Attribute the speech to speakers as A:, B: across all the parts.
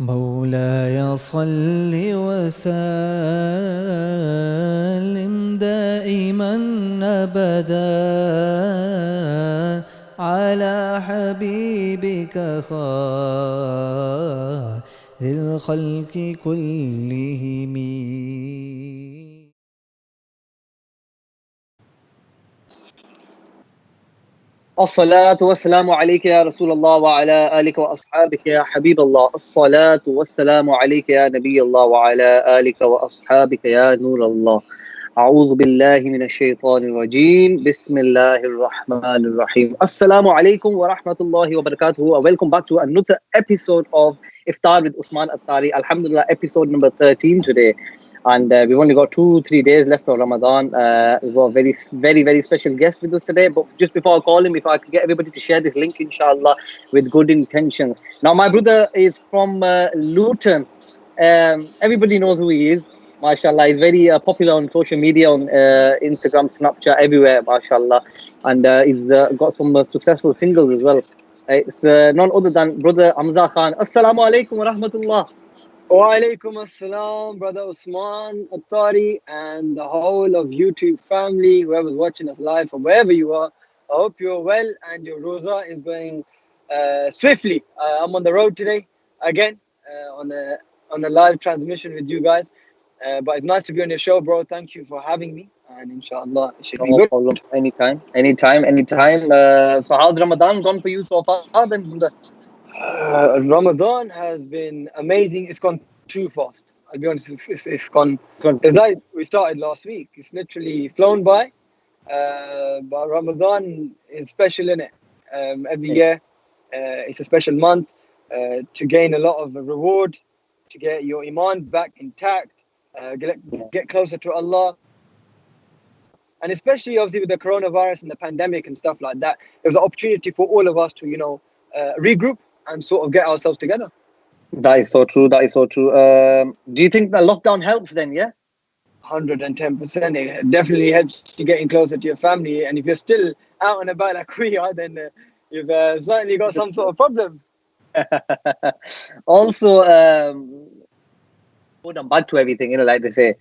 A: مولاي صل وسلم دائما أبدا على حبيبك خير الخلق كلهم.
B: الصلاة والسلام عليك يا رسول الله وعلى آلك وأصحابك يا حبيب الله. الصلاة والسلام عليك يا نبي الله وعلى آلك وأصحابك يا نور الله. أعوذ بالله من الشيطان الرجيم. بسم الله الرحمن الرحيم. Assalamu alaikum wa rahmatullahi wa barakatuhu. Welcome back to another episode of Iftar with Usman Attari. Alhamdulillah, episode number 13 today. And we've only got 2-3 days left of Ramadan. We've got a very special guest with us today. But just before I call him, if I could get everybody to share this link, inshallah, with good intentions. Now, my brother is from Luton. Everybody knows who he is. MashaAllah, he's very popular on social media, on Instagram, Snapchat, everywhere, MashaAllah. And he's got some successful singles as well. It's none other than brother Hamzah Khan. Assalamu alaikum wa rahmatullah.
C: Wa alaikum assalam, brother Usman, Attari, and the whole of YouTube family, whoever's watching us live from wherever you are. I hope you're well and your roza is going swiftly. I'm on the road today again on a live transmission with you guys. But it's nice to be on your show, bro. Thank you for having me, and inshallah it should be
B: No
C: good.
B: problem. Anytime. So how's Ramadan gone for you so far then, brother?
C: Ramadan has been amazing. It's gone too fast. I'll be honest, it's gone.
B: Good.
C: It's like we started last week. It's literally flown by. But Ramadan is special, innit? Every year, it's a special month to gain a lot of reward, to get your iman back intact, get closer to Allah. And especially, obviously, with the coronavirus and the pandemic and stuff like that, there was an opportunity for all of us to, regroup and sort of get ourselves together.
B: That is so true. Do you think the lockdown helps then, yeah?
C: 110%. It definitely helps you getting closer to your family. And if you're still out and about like we are, then you've certainly got some sort of problems.
B: Also, good and bad to everything, like they say.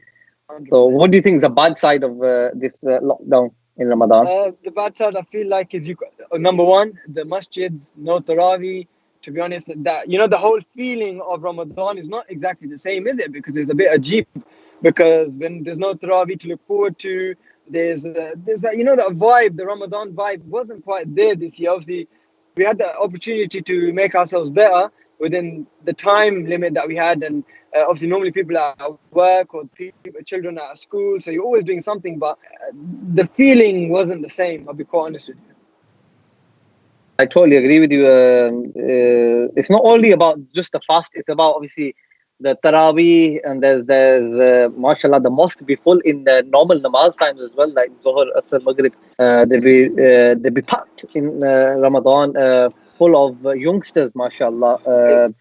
C: 100%.
B: So what do you think is the bad side of this lockdown in Ramadan?
C: The bad side, I feel like, is number one, the masjids, no tarawih. To be honest, that the whole feeling of Ramadan is not exactly the same, is it? Because it's a bit ajib. Because when there's no tarawih to look forward to, there's that that vibe, the Ramadan vibe wasn't quite there this year. Obviously, we had the opportunity to make ourselves better within the time limit that we had, and obviously normally people are at work or children are at school, so you're always doing something, but the feeling wasn't the same. I'll be quite honest with you.
B: I totally agree with you. It's not only about just the fast; it's about obviously the Taraweeh, and there's mashallah, the mosque be full in the normal namaz times as well, like Zohar, Asr, Maghrib. They be packed in Ramadan, full of youngsters, mashallah.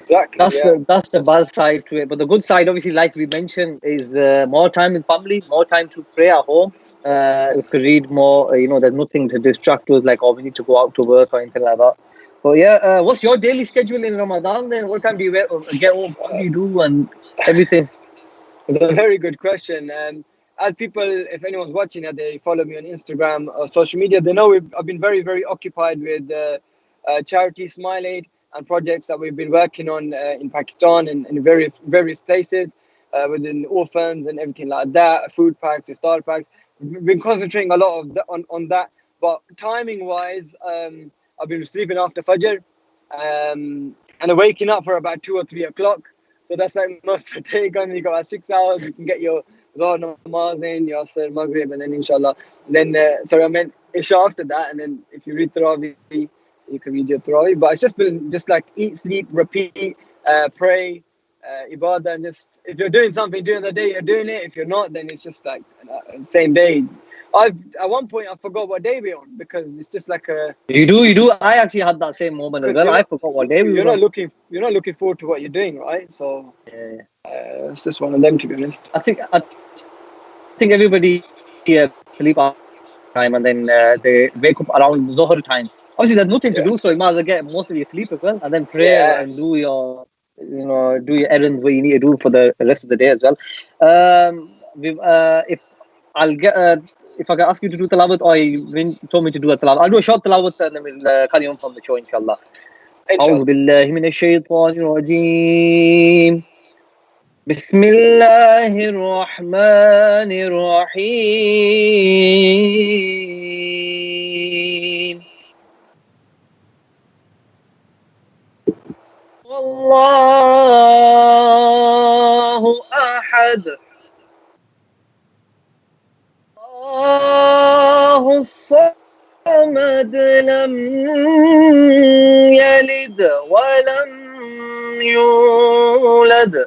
C: Exactly.
B: That's the bad side to it. But the good side, obviously, like we mentioned, is more time with family, more time to pray at home. We could read more. There's nothing to distract us, like, oh, we need to go out to work or anything like that. So yeah, what's your daily schedule in Ramadan then? What time do you get home? What do you do and everything?
C: It's a very good question. As people, if anyone's watching it, they follow me on Instagram or social media, they know I've been very occupied with charity Smile Aid and projects that we've been working on in Pakistan and in various places within orphans and everything like that, food packs, iftar packs. We've been concentrating a lot on that. But timing-wise, I've been sleeping after Fajr and waking up for about 2 or 3 o'clock. So that's like most of the day gone. You got about 6 hours. You can get your Zohar namaz in, your Asr, Maghrib, and then inshallah. Then, I meant Isha after that. And then if you read Tarawih, you can read your Tarawih. But it's just been just like eat, sleep, repeat, pray, ibadah. And just, if you're doing something during the day, you're doing it. If you're not, then it's just like same day. At one point I forgot what day we're on because it's just like a.
B: You do. I actually had that same moment as well. I forgot what day we were on.
C: You're not looking forward to what you're doing, right? So
B: Yeah.
C: it's just one of them, to be honest.
B: I think everybody sleep at time and then they wake up around Zohar time. Obviously, there's nothing to do, so you might as well get most of your sleep as well, and then pray and do your do your errands what you need to do for the rest of the day as well. If I'll get if I can ask you to do tilawat, or you told me to do a tilawat, I'll do a short tilawat and then we'll carry on from the show, inshallah. أعوذ
C: Inshallah.
B: بالله من الشيطان الرجيم. بسم الله الرحمن الرحيم. والله أحد الله الصمد لم يلد ولم يولد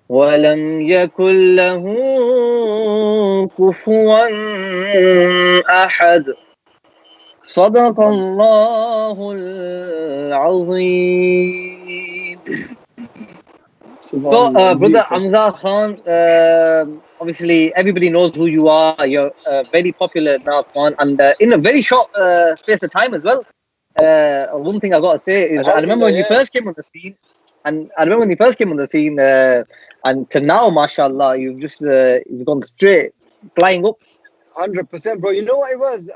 B: ولم يكن له كفوا أحد. صدق الله العظيم. So, brother Hamzah Khan, obviously everybody knows who you are. You're very popular now, Khan, and in a very short space of time as well. One thing I got to say is, I remember when you first came on the scene, and to now, mashallah, you've gone straight, flying up.
C: 100%, bro. You know what it was?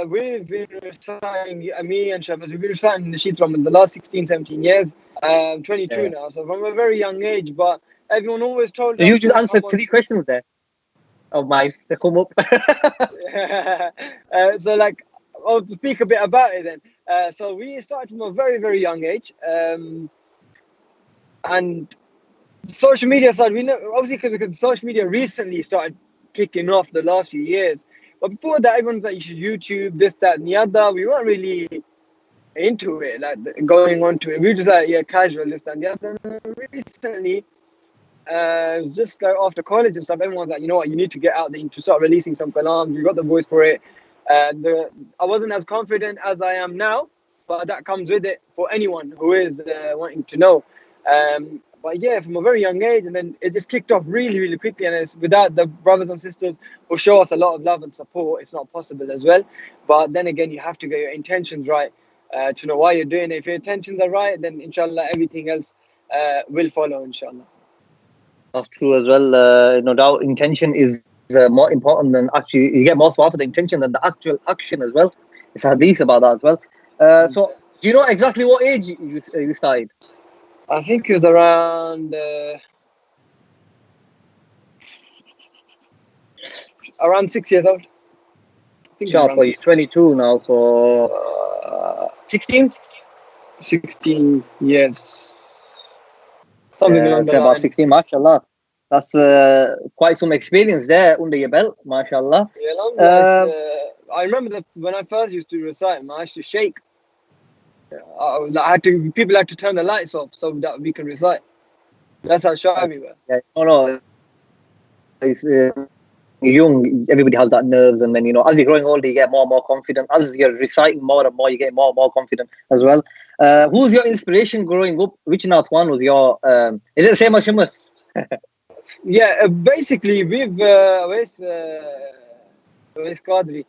C: We've been reciting, me and Shabazz, we've been reciting the Sheet from the last 16, 17 years. 22 now, so from a very young age. But everyone always told
B: So
C: us
B: you just
C: to
B: answered
C: come
B: 3 questions there of mine to come up.
C: So, like, I'll speak a bit about it then. So we started from a very, very young age. And social media side, we know, obviously, because social media recently started kicking off the last few years. But before that, everyone's like, you should YouTube, this, that, and the other. We weren't really into it, like going on to it. We were just like, yeah, casual, this, that, and the other. And recently, just like after college and stuff, everyone's like, you know what, you need to get out there, to start releasing some kalams. You got the voice for it. I wasn't as confident as I am now, but that comes with it for anyone who is wanting to know. But yeah, from a very young age, and then it just kicked off really, really quickly. And it's without the brothers and sisters who show us a lot of love and support, it's not possible as well. But then again, you have to get your intentions right to know why you're doing it. If your intentions are right, then inshallah everything else will follow, inshallah.
B: That's true as well. No doubt, intention is more important than actually. You get more sawab for the intention than the actual action as well. It's hadith about that as well. So, do you know exactly what age you started?
C: I think it was around 6 years old.
B: Sure, for you 22 now, so 16?
C: 16 years. Something along the line.
B: About 16, mashallah. That's quite some experience there under your belt, mashallah.
C: Yeah, I remember that when I first used to recite, I used to shake. People had to turn the lights off so that we can recite. That's how shy we were.
B: Yeah, no, it's young, everybody has that nerves, and then as you're growing older, you get more and more confident. As you're reciting more and more, you get more and more confident as well. Who's your inspiration growing up? Which Nathwan was your? Is it the same as Shimas?
C: Yeah, basically we've always Qadri.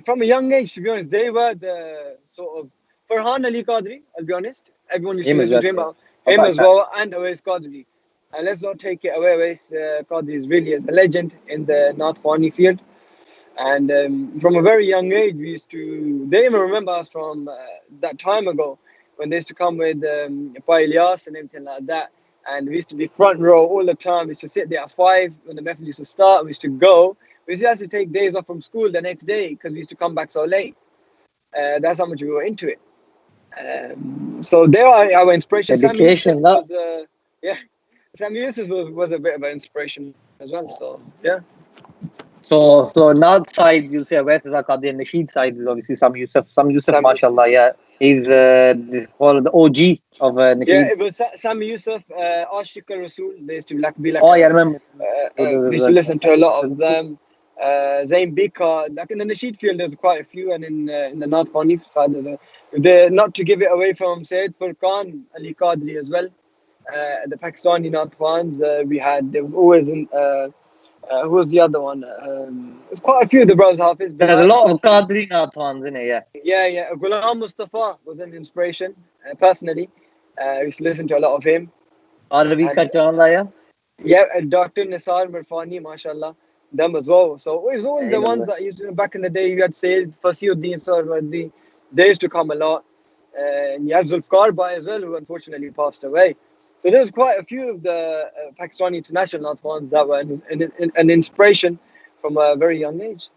C: From a young age, to be honest, they were the sort of Farhan Ali Qadri. I'll be honest. Everyone used to listen to him as well, and Awais Qadri. And let's not take it away. Awais Qadri is really a legend in the Nathwani field. And from a very young age, they even remember us from that time ago when they used to come with Pa Ilyas and everything like that. And we used to be front row all the time. We used to sit there at 5 when the mehfil used to start. We used to go. We used to have to take days off from school the next day because we used to come back so late. That's how much we were into it. So they are our inspiration.
B: Dedication,
C: Sam Yusuf was a bit of an inspiration as well. So yeah.
B: So Nad side, you'll say Awais Qadri, and Nasheed side is obviously Sam Yusuf. Mashallah, yeah. He's called the OG of Nasheed.
C: Yeah, it was Sam Yusuf, Ashiq al-Rasul. They used to be like.
B: Oh, yeah, I remember.
C: We used to listen to a lot of them. Zayn Bika, like in the Nasheed field, there's quite a few, and in the North Hanif side, not to give it away from Sayyid Furqan Ali Qadri as well. The Pakistani Nathwans, there was always who was the other one? There's quite a few of the brothers Hafiz.
B: There's a lot of Qadri Nathwans in it, yeah.
C: Yeah. Ghulam Mustafa was an inspiration, personally. I used to listen to a lot of him.
B: Arabi ka
C: And
B: chanda, yeah.
C: yeah, Dr. Nisar Mirfani, mashallah, them as well. So it was all the ones
B: Alhamdulillah.
C: that used to, back in the day, you had Sayyid Fasiuddin Sarwardi. They used to come a lot. And you had Zulfikar Bhai as well, who unfortunately passed away. So there was quite a few of the Pakistani international ones that were an inspiration from a very young age.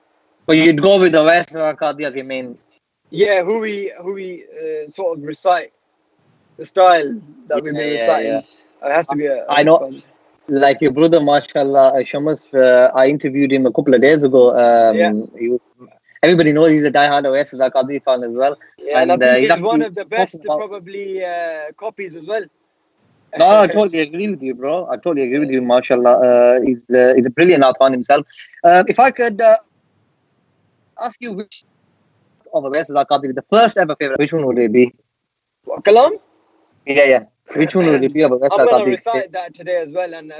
B: But you'd go with the West Qadi as your main.
C: Yeah, who we sort of recite the style that we've been
B: Yeah.
C: reciting. It has to be a
B: I
C: West
B: know,
C: Qadi.
B: like your brother, mashallah, Shamas, I interviewed him a couple of days ago.
C: Yeah.
B: Everybody knows he's a diehard West Qadi fan as well.
C: Yeah, and I
B: And
C: think
B: he's
C: he's one
B: actually
C: of the
B: talking
C: best
B: about.
C: probably copies as well.
B: No, I totally agree with you, bro. I totally agree with you, mashallah. He's a brilliant Nathan himself. If I could ask you which of a West Qadi, the first ever favorite, which one would it be?
C: Kalam,
B: Yeah. Which one would it be of a West
C: I'm gonna
B: Qadi?
C: recite that today as well, and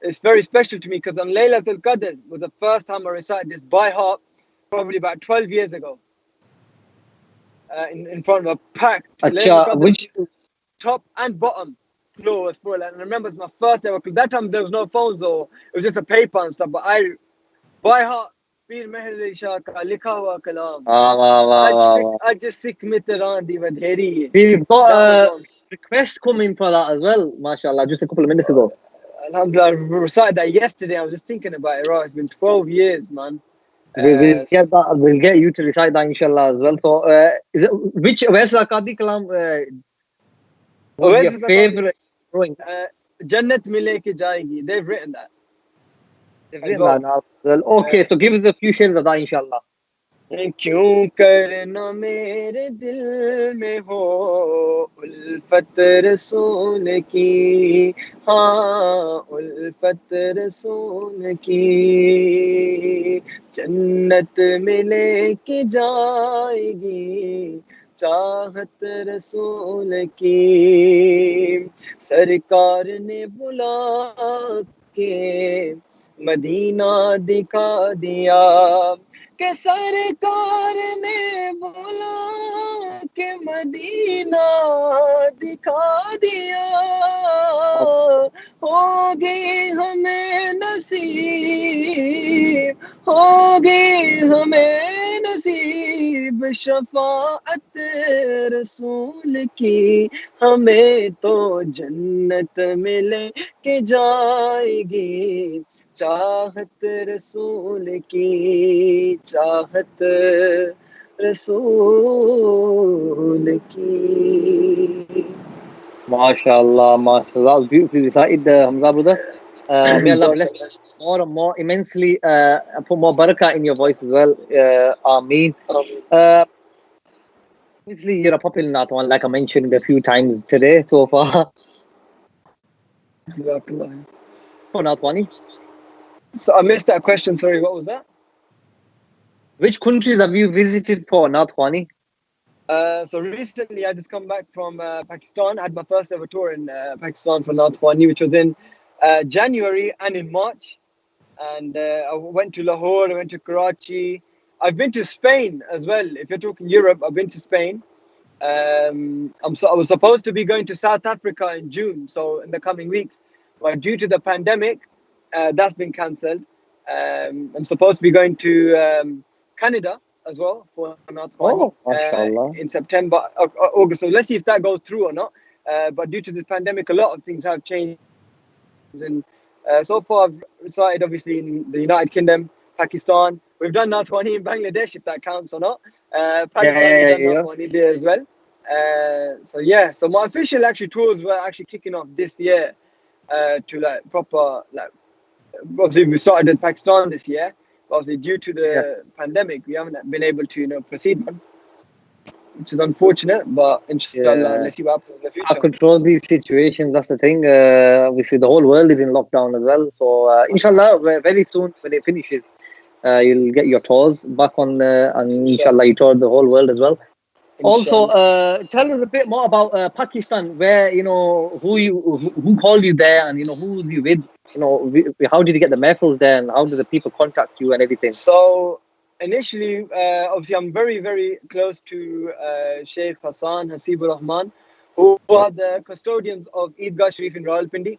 C: it's very special to me because on Laylatul Qadr was the first time I recited this by heart, probably about 12 years ago, in front of a packed Laylatul
B: Acha,
C: Qadr,
B: which
C: top and bottom floor was full. And I remember it's my first ever. Cause that time there was no phones or it was just a paper and stuff. But I by heart, Pir Meher Shah ka likha hua kalam.
B: wow.
C: I just sick mitran di vadheri.
B: We've
C: That was
B: got a
C: on.
B: request coming for that as well, mashallah, just a couple of minutes ago.
C: Alhamdulillah, I recited that yesterday. I was just thinking about it. Right, it's been 12 years, man.
B: We'll get that. We'll get you to recite that, inshallah, as well. So, is it which where's Qadi Kalam was your
C: Oasis Akadi,
B: favorite drawing?
C: Jannat Mile Ke Jayegi. They've written that
B: They've
C: as
B: written that
C: well.
B: now. Well, okay, so give us a few shares of that, inshallah.
C: क्यों करना मेरे दिल में हो उल्फत रसूल की हाँ उल्फत रसूल की जन्नत मिले के जाएगी चाहत रसूल की सरकार ने बुला के मदीना दिखा दिया के सरकार ने बोला के मदीना दिखा दिया होगी हमें नसीब होगी हमें नसीब शफाअत रसूल की हमें तो जन्नत मिले के जाएगी चाहत रसूल की चाहत रसूल की
B: Mashallah. That was beautifully recited, Hamza brother. May Allah bless you more and more immensely. And put more barakah in your voice as well. Ameen. Obviously, you're a popular Nath one, like I mentioned a few times today so far. For Nathwani.
C: So I missed that question, sorry, what was that?
B: Which countries have you visited for Nathwani?
C: So recently I just come back from Pakistan. I had my first ever tour in Pakistan for North Wani, which was in January and in March. And I went to Lahore, I went to Karachi. I've been to Spain as well. If you're talking Europe, I've been to Spain. I was supposed to be going to South Africa in June, so in the coming weeks. But due to the pandemic, that's been cancelled. I'm supposed to be going to Canada as well for North Wani
B: Mashallah.
C: in September, August. So let's see if that goes through or not. But due to the pandemic, a lot of things have changed. And so far, I've recited obviously in the United Kingdom, Pakistan. We've done Natwani in Bangladesh, if that counts or not. Pakistan, we've done Natwani there as well. So my official actually tours were actually kicking off this year to like proper like. Obviously, we started with Pakistan this year. Obviously, due to the pandemic, we haven't been able to proceed, which is unfortunate. But inshallah, let's see what happens in the
B: I
C: future.
B: control these situations. That's the thing. Obviously, the whole world is in lockdown as well. So, inshallah, very soon when it finishes, you'll get your tours back on, and inshallah, you tour the whole world as well. Also, tell us a bit more about Pakistan, where who called you there, and who was you with? How did you get the mehfils there, and how did the people contact you and everything?
C: So initially, obviously, I'm very, very close to Sheikh Hassan Hasibur Rahman, who are the custodians of Eidgah Sharif in Rawalpindi.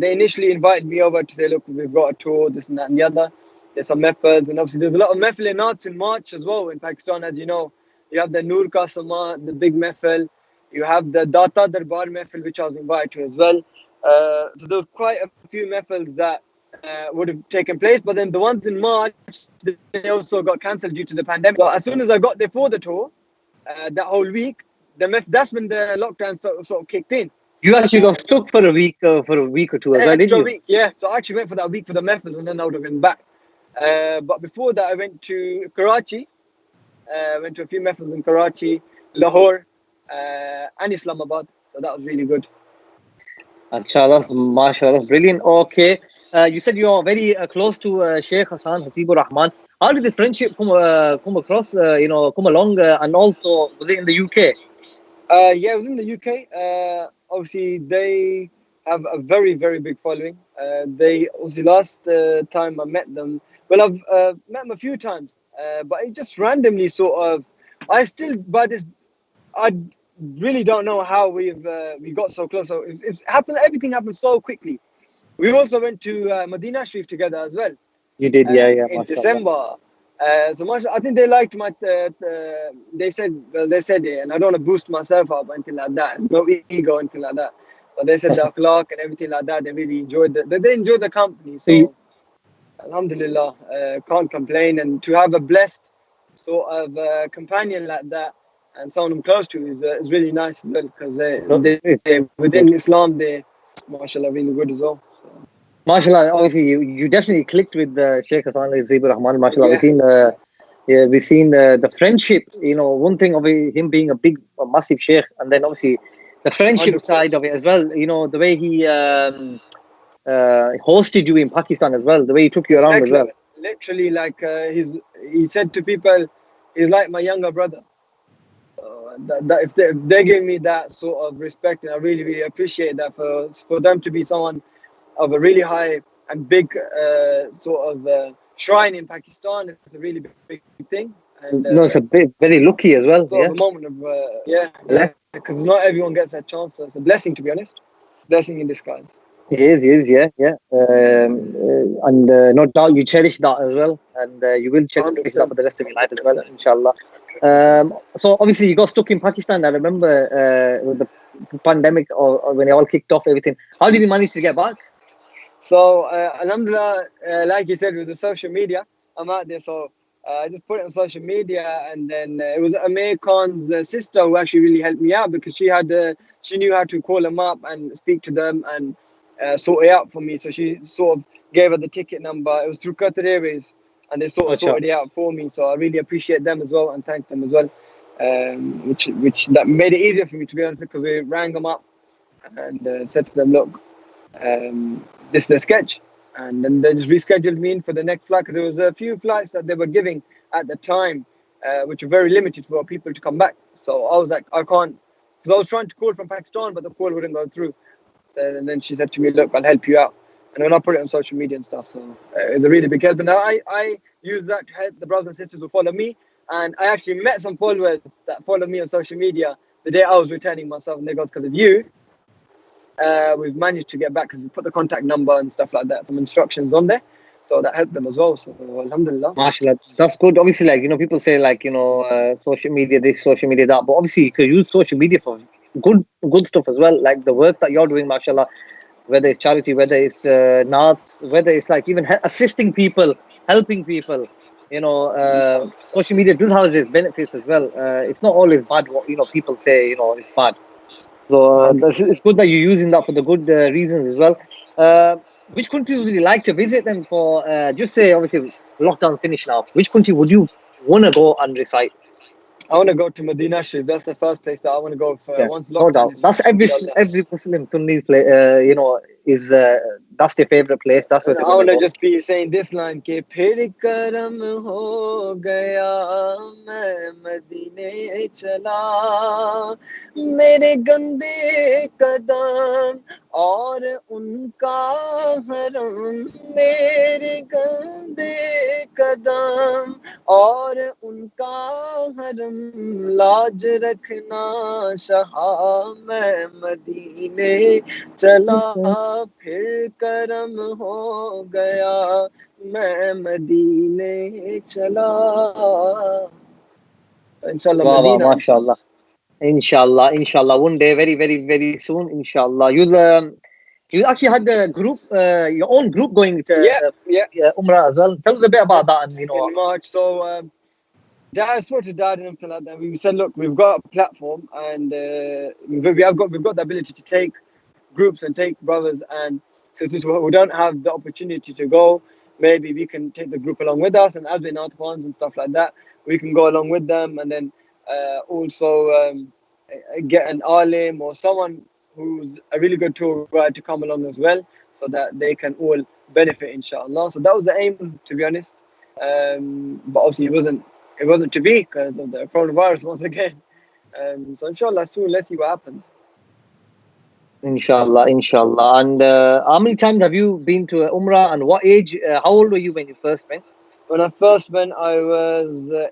C: They initially invited me over to say, look, we've got a tour, this and that and the other. There's some mehfils, and obviously there's a lot of mehfil in arts in March as well in Pakistan, as you know. You have the Noor Ka Sama, the big mehfil. You have the Data Darbar mehfil, which I was invited to as well. So there was quite a few mehfils that would have taken place, but then the ones in March, they also got cancelled due to the pandemic. So as soon as I got there for the tour, that whole week, that's when the lockdown sort of kicked in.
B: You actually got stuck for a week or two as well, didn't
C: Extra
B: you?
C: week, yeah. So I actually went for that week for the mehfils, and then I would have been back. But before that, I went to Karachi. Went to a few mehfils in Karachi, Lahore, and Islamabad. So that was really good.
B: Mashallah, that's brilliant. Okay, you said you are very close to Sheikh Hassan Hasibur Rahman. How did the friendship come across? Come along, and also was it in the UK?
C: Yeah, it was in the UK. Obviously, they have a very, very big following. They obviously last time I met them, well, I've met them a few times, but it just randomly sort of. I still, by this, I really don't know how we got so close. So it happened. Everything happened so quickly. We also went to Medina Sharif together as well.
B: You did, yeah,
C: In
B: mashallah.
C: December. So much, I think they liked my. They said it, and I don't want to boost myself up or anything like that. There's no ego or anything like that. But they said the akhlaq and everything like that. They really enjoyed it. They enjoyed the company. So, alhamdulillah, can't complain. And to have a blessed sort of companion like that and someone I'm close to is really nice as well, because they within Islam they, mashallah, really good as well. So.
B: Mashallah, obviously you definitely clicked with Sheikh Hassan Hasibur Rahman. Mashallah,
C: Yeah.
B: we've seen the friendship. One thing of him being a massive sheikh, and then obviously the friendship
C: 100%.
B: side of it as well. The way he hosted you in Pakistan as well, the way he took you around as well.
C: Literally, like he said to people, he's like my younger brother. That if they give me that sort of respect, and I really, really appreciate that for them to be someone of a really high and big sort of shrine in Pakistan, it's a really big thing. And
B: it's a very lucky as well.
C: Sort of a moment of because not everyone gets that chance. So it's a blessing, to be honest. Blessing in disguise.
B: It is, yeah. And no doubt you cherish that as well, and you will cherish 100%. That for the rest of your life as well, inshallah. So obviously you got stuck in Pakistan. I remember with the pandemic or when it all kicked off, everything. How did you manage to get back?
C: So alhamdulillah, like you said, with the social media, I'm out there. So I just put it on social media, and then it was Amir Khan's sister who actually really helped me out, because she knew how to call them up and speak to them and sort it out for me. So she sort of gave her the ticket number. It was through Qatar Airways, and they sort of sorted it out for me. So I really appreciate them as well, and thank them as well, which that made it easier for me, to be honest, because we rang them up and said to them, look, this is a sketch, and then they just rescheduled me in for the next flight, because there was a few flights that they were giving at the time, which were very limited for people to come back. So I was like, I can't, because I was trying to call from Pakistan, but the call wouldn't go through. And then she said to me, look, I'll help you out. And then I put it on social media and stuff. So it was a really big help. And I use that to help the brothers and sisters who follow me. And I actually met some followers that follow me on social media the day I was returning myself. And they goes, because of you, we've managed to get back, because we put the contact number and stuff like that, some instructions on there. So that helped them as well. So alhamdulillah.
B: MashaAllah, that's good. Obviously, people say social media this, social media that, but obviously you could use social media for good stuff as well, like the work that you're doing, mashallah, whether it's charity, whether it's naats, whether it's even assisting people, helping people. Social media does have its benefits as well. It's not always bad what people say it's bad. So it's good that you're using that for the good reasons as well. Which countries would you like to visit then, for just say obviously lockdown finished now? Which country would you want to go and recite?
C: I want to go to Medina Sharif. That's the first place that I want to go for once lockdown.
B: No doubt. That's every Muslim Sunni place. Is that's their favorite place. That's what
C: I want to just be saying this line: "Ke phir karam ho gaya, main Madine chala, mere gande kadam और उनका हरम मेरे गंदे कदम, और उनका हरम लाज रखना शहा, मैं मदीने चला फिर करम हो गया, मैं मदीने चला। इंशाल्लाह
B: Wow, wow,
C: मदीना इंशाल्लाह।
B: mashallah. Inshallah, inshallah. One day, very, very, very soon, inshallah. You actually had a group, your own group going to
C: Yeah, yeah.
B: Umrah as well. Tell us a bit about that, and
C: In March, so Dad spoke to Dad and everything like that. We said, look, we've got a platform, and we've got the ability to take groups and take brothers, and since we don't have the opportunity to go, maybe we can take the group along with us, and as we're not ones and stuff like that, we can go along with them, and then also get an alim or someone who's a really good tour guide to come along as well, so that they can all benefit, inshallah. So that was the aim, to be honest. But obviously it wasn't to be because of the coronavirus once again. So inshallah soon, let's see what happens.
B: inshallah, inshallah. And how many times have you been to Umrah, and what age? How old were you when you first went?
C: When I first went, I was I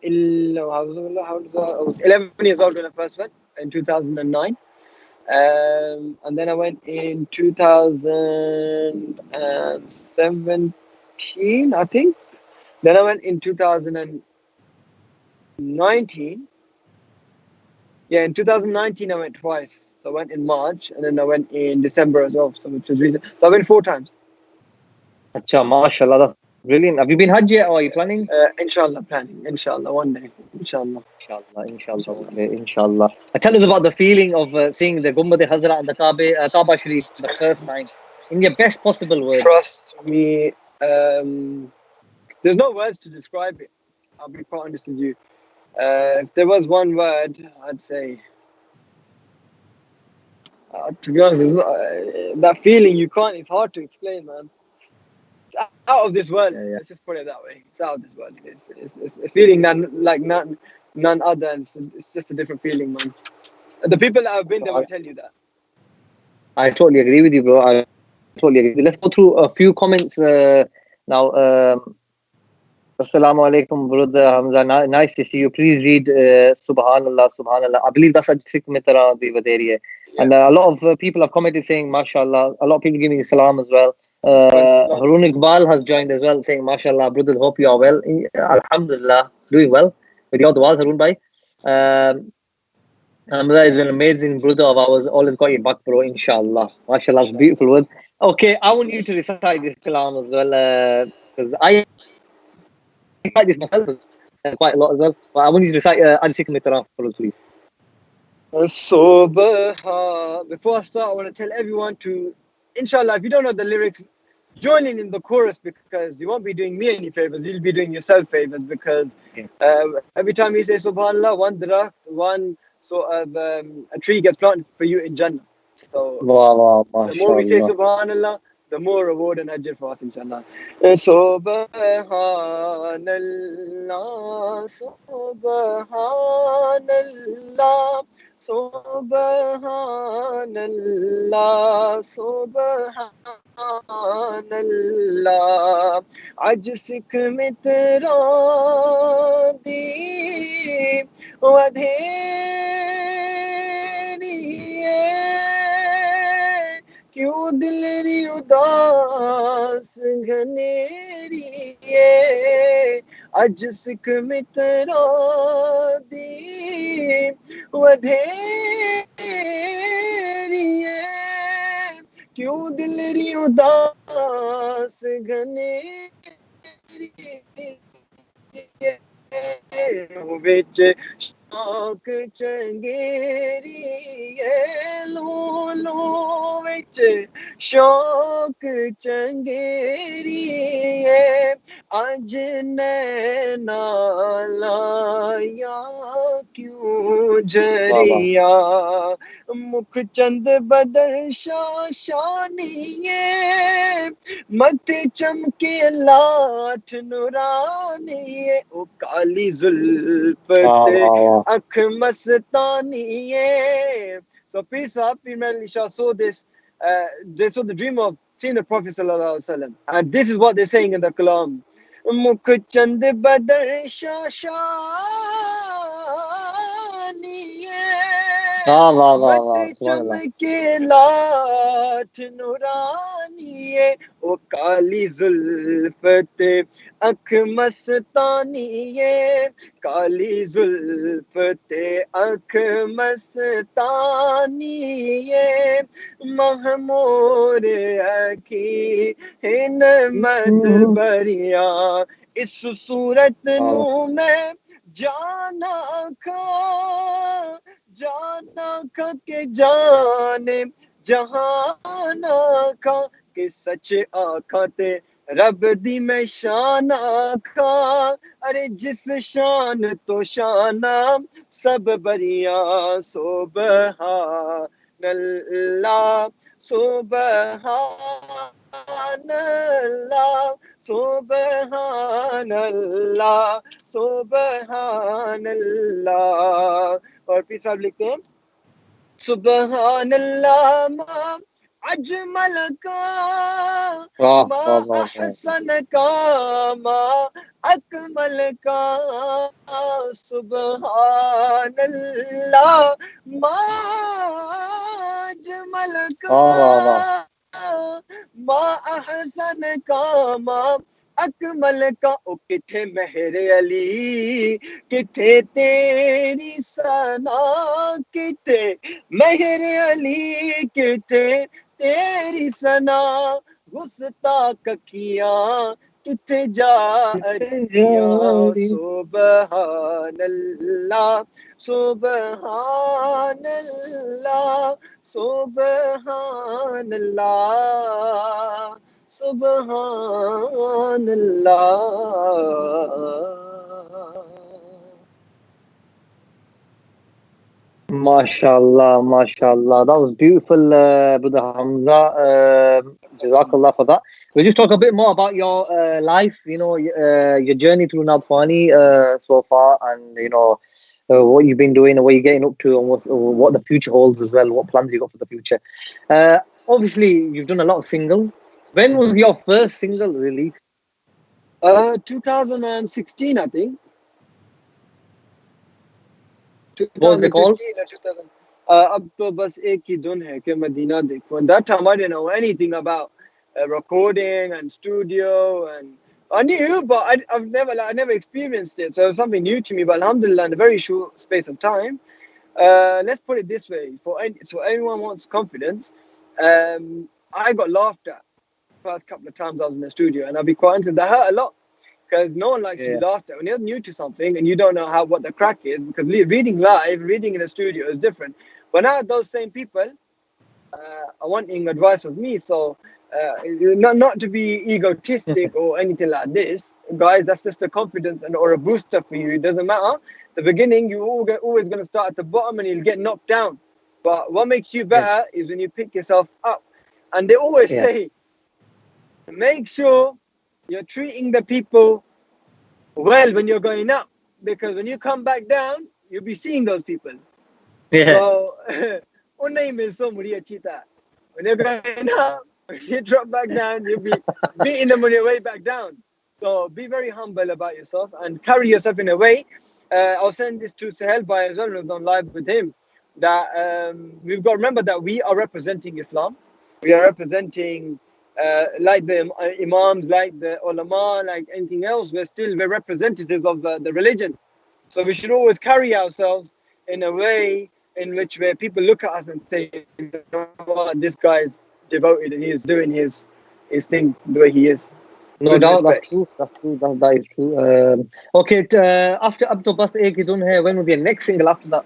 C: was 11 years old when I first went in 2009. And then I went in 2017, I think. Then I went in 2019. Yeah, in 2019 I went twice. So I went in March, and then I went in December as well. So which was recent. So I went 4 times.
B: Acha, mashallah, that's brilliant. Have you been Hajj yet, or are you planning?
C: Inshallah, planning. Inshallah, one day. Inshallah.
B: Inshallah, inshallah,
C: Inshallah.
B: one day, inshallah. Tell us about the feeling of seeing the Gumbad-e-Hazra and the Kaaba Sharif for the first time, in your best possible words.
C: Trust me, there's no words to describe it. I'll be quite honest with you. If there was one word, I'd say, to be honest, that feeling you can't. It's hard to explain, man. It's out of this world.
B: Yeah, yeah.
C: Let's just put it that way. It's out of this world. It's a feeling none other, and it's just a different feeling, man. The people that have been there will tell you that.
B: I totally agree with you, bro. I totally agree with you. Let's go through a few comments now. Assalamu alaikum, brother Hamza. Nice to see you. Please read Subhanallah, Subhanallah. I believe that's a Sikh mitra the area.
C: Yeah.
B: And a lot of people have commented saying MashaAllah. A lot of people giving salam as well. Harun Iqbal has joined as well, saying MashaAllah, brothers, hope you are well. Alhamdulillah, doing well. With your du'as, Harun bhai. Hamza is an amazing brother of ours. Always got your back, bro. Inshallah. MashaAllah, it's beautiful words. Okay, I want you to recite this kalam as well, because I recite this myself quite a lot as well. But I want you to recite Sikh mitra for us, please.
C: Before I start, I want to tell everyone to, inshallah, if you don't know the lyrics, join in the chorus, because you won't be doing me any favors. You'll be doing yourself favors, because every time you say Subhanallah, one a tree gets planted for you in Jannah. So
B: Wow,
C: the more we say
B: mashallah.
C: Subhanallah, the more reward and ajr for us, inshallah. Subhanallah, Subhanallah, Subhanallah, Subhanallah. Aj Sikh mitra di wadheri hai, क्यों दिल री उदास घनेरी है, अज सिख मित्रा दी वधेरी है, क्यों दिल री उदास घनेरी विच शौक चंगेरी लूलू विच शौक चंगेरी अज नैना लाया क्यों झरिया, मुख चंद बदर शाशानिए, मथे चमके लाठ नुरानिए, ओ काली जुल्फ अख मस्तानिए. So Pir Mehli Shah saw this they saw the dream of seeing the Prophet sallallahu alaihi wasallam, and this is what they're saying in the kalam. Mukh chand badar shashaniye,
B: वाह वाह वाह
C: बत
B: वाह सुभान अल्लाह
C: चमके लाठ नूरानिये, ओ काली जुल्फते अख मस्तानिये, काली जुल्फते अख मस्तानिये, महमूर अखी हिन मद बरिया, इस सूरत नू मैं जाना खा के जाने जहाना खा के सच आखा ते रब दी मैं शान आखा, अरे जिस शान तो शाना सब बरिया, सुबहानल्लाह सुबहानल्लाह सुबहानल्लाह सुबहानल्लाह। और फिर साहब लिखते हैं सुबहानल्लाह मा अजमल का,
B: वाह
C: मा
B: वाह वाह वाह
C: अहसन का, मा अकमल का, सुबहानल्लाह मा अजमल का,
B: वाह वाह वाह
C: मा अहसन का, मा अकमल का। ओ किथे मेहरे अली, किथे तेरी सना, किथे मेहरे अली, किथे तेरी सना, गुस्ताख अखियां किथे जा रहियां, सुबहानल्लाह सुबहानल्लाह सुबहानल्लाह सुबहानल्लाह।
B: MashaAllah, MashaAllah. That was beautiful, Brother Hamza. Jazakallah for that. We'll just talk a bit more about your life, your journey through Nadfani so far, and what you've been doing and what you're getting up to, and what the future holds as well, what plans you got for the future. Obviously, you've done a lot of singles. When was your first single released?
C: 2016, I think.
B: What was it called?
C: 2015 or 2000. अब तो बस एक ही धुन है कि Medina देखो. And that time I didn't know anything about recording and studio, and I knew, but I never experienced it. So it was something new to me. But alhamdulillah, in a very short space of time, let's put it this way: so anyone wants confidence, I got laughed at the first couple of times I was in the studio, and I'll be quite honest, that hurt a lot. Because no one likes to be laughed at when you're new to something and you don't know what the crack is. Because reading live, reading in a studio is different. But now those same people are wanting advice of me. So not to be egotistic or anything like this, guys. That's just a confidence or a booster for you. It doesn't matter. The beginning, you always going to start at the bottom and you'll get knocked down. But what makes you better is when you pick yourself up. And they always say, make sure you're treating the people well when you're going up, because when you come back down, you'll be seeing those people. So, when you're going up, when you drop back down, you'll be beating them on your way back down. So be very humble about yourself and carry yourself in a way. I'll send this to Sahel by as well, who's on live with him, that we've got to remember that we are representing Islam. We are representing like the imams, like the ulama, like anything else. We're representatives of the religion. So we should always carry ourselves in a way in which where people look at us and say, oh, this guy's devoted and he is doing his thing the way he is.
B: No doubt, that's true. That's true. That is true. Okay, after Ab to Bas Ek Hi Dhun Hai, when was your next single after that?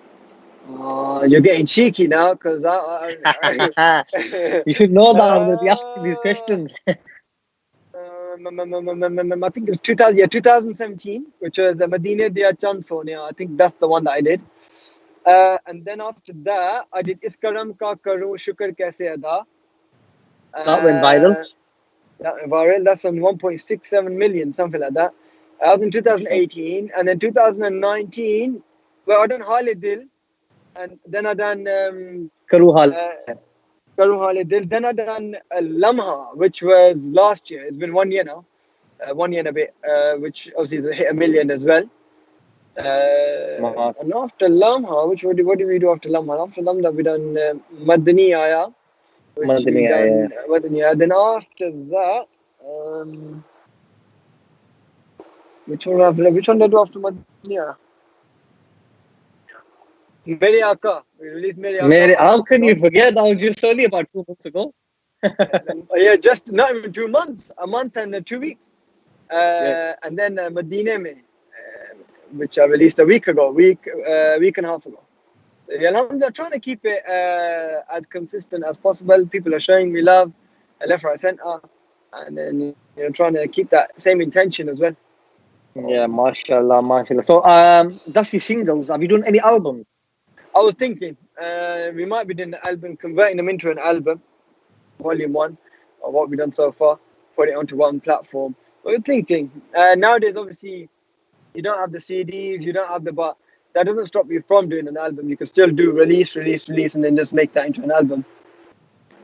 C: You're getting cheeky now, because
B: you should know that I'm going to be asking these questions.
C: I think it was 2017, which was Madine Diya Chand Sonia. I think that's the one that I did. And then after that, I did Iskaram Ka Karu Shukr Kaise Ada.
B: That went viral.
C: That's on 1.67 million, something like that. I was in 2018, and then 2019, well, I done Hale Dil, and then I done
B: Karu Hal.
C: Karu Hale. Then I done Lamha, which was last year. It's been 1 year now, 1 year and a bit, which obviously hit 1 million as well. And after Lamha, what did we do after Lamha? After Lamha, we done Madani Aya, which we
B: Madaniya,
C: done Madani Aya. Then after that, um, which one did I do after Madani Aya? Mere Aka. We released Mere Aka
B: yeah.
C: a
B: How
C: month
B: can
C: ago.
B: you forget? That was just only about 2 months ago.
C: Yeah, just not even 2 months, a month and 2 weeks.
B: Yeah.
C: And then Madine Me, which I released a week and a half ago. Yeah, I'm trying to keep it as consistent as possible. People are showing me love, left, right, center, and then trying to keep that same intention as well.
B: Yeah, mashallah, mashallah. So, that's the singles. Have you done any albums?
C: I was thinking we might be doing the album, converting them into an album, volume one, of what we've done so far, put it onto one platform. But we're thinking nowadays, obviously, you don't have the CDs, you don't have but that doesn't stop you from doing an album. You can still do release, and then just make that into an album.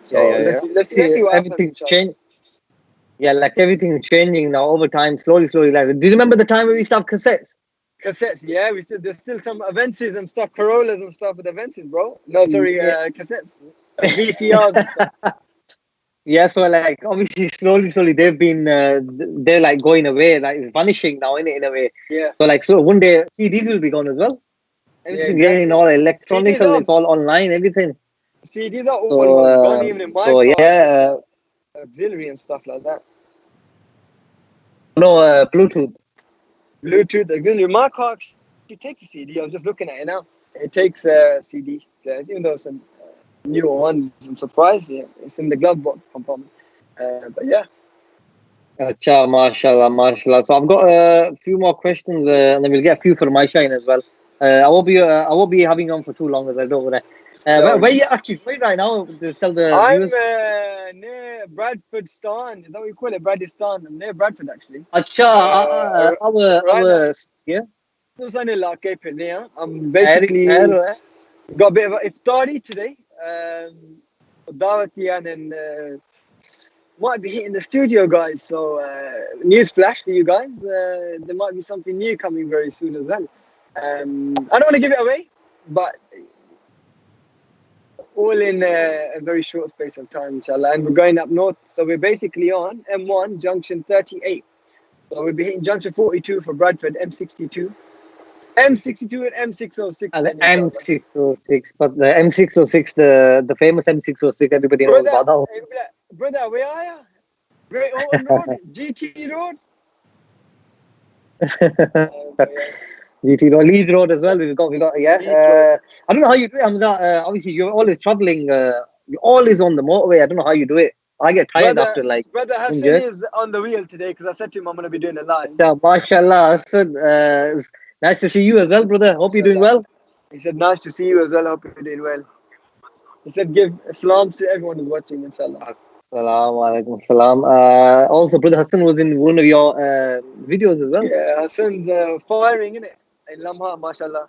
C: So
B: Yeah, yeah, yeah.
C: let's see what happens,
B: Everything's
C: inshallah.
B: changed. Yeah, like everything's changing now over time, slowly, slowly. Like, do you remember the time when we used to have cassettes?
C: Cassettes, yeah, there's still some Avensis and stuff, Corollas and stuff with Avensis, bro. No, sorry,
B: Yeah.
C: cassettes, VCRs and stuff.
B: Yeah, so like obviously slowly, slowly they're like going away, like it's vanishing now in a way.
C: Yeah,
B: So like so one day CDs will be gone as well.
C: yeah,
B: Everything's getting
C: exactly.
B: all electronical,
C: CDs are
B: it's all online, everything.
C: CDs are
B: So
C: almost gone. Even in my
B: so
C: car, it's just
B: yeah,
C: auxiliary and stuff like that.
B: no Bluetooth.
C: Bluetooth auxiliary. My car actually takes a CD. I was just looking at it now. It takes CD players, even though some newer ones. I'm surprised. Yeah, it's in the glove box compartment. But yeah.
B: Acha, mashallah, mashallah. So I've got a few more questions, and then we'll get a few from my shine as well. I won't be having on for too long as I don't worry. Where you actually going right now? Just tell the
C: I'm
B: viewers.
C: near Bradford Stan. Is that what you call it? Bradistan. I'm near Bradford actually.
B: Acha,
C: Right now,
B: yeah.
C: I'm basically got a bit of a iftari today. Dawati and then might be hitting the studio, guys. So news flash for you guys. There might be something new coming very soon as well. I don't want to give it away, but all in a very short space of time, inshallah. And we're going up north, so we're basically on M1 junction 38. So we'll be hitting junction 42 for Bradford, M62, M62 and M606.
B: And
C: Then, inshallah.
B: M606, but the M606, the famous M606, everybody knows
C: Brother,
B: about that one.
C: brother, where are you? Great Owen Road, GT Road.
B: GT Road, Leeds Road as well. We got yeah.
C: Leeds Road.
B: I don't know how you do it, Hamza. Obviously, you're always traveling. You're always on the motorway. I don't know how you do it. I get tired after like
C: Brother
B: one
C: Hassan
B: journey.
C: is on the wheel today because I said to him I'm going to be doing a live.
B: Yeah, mashallah, Hassan. It's nice to see you as well, brother. Hope you're doing well.
C: He said, nice to see you as well. Hope you're doing well. He said, give salams to everyone who's watching, inshallah.
B: Assalamu alaikum, salam. Also, brother Hassan was in one of your videos as well.
C: Yeah, Hassan's firing, innit? In Lamha, mashallah.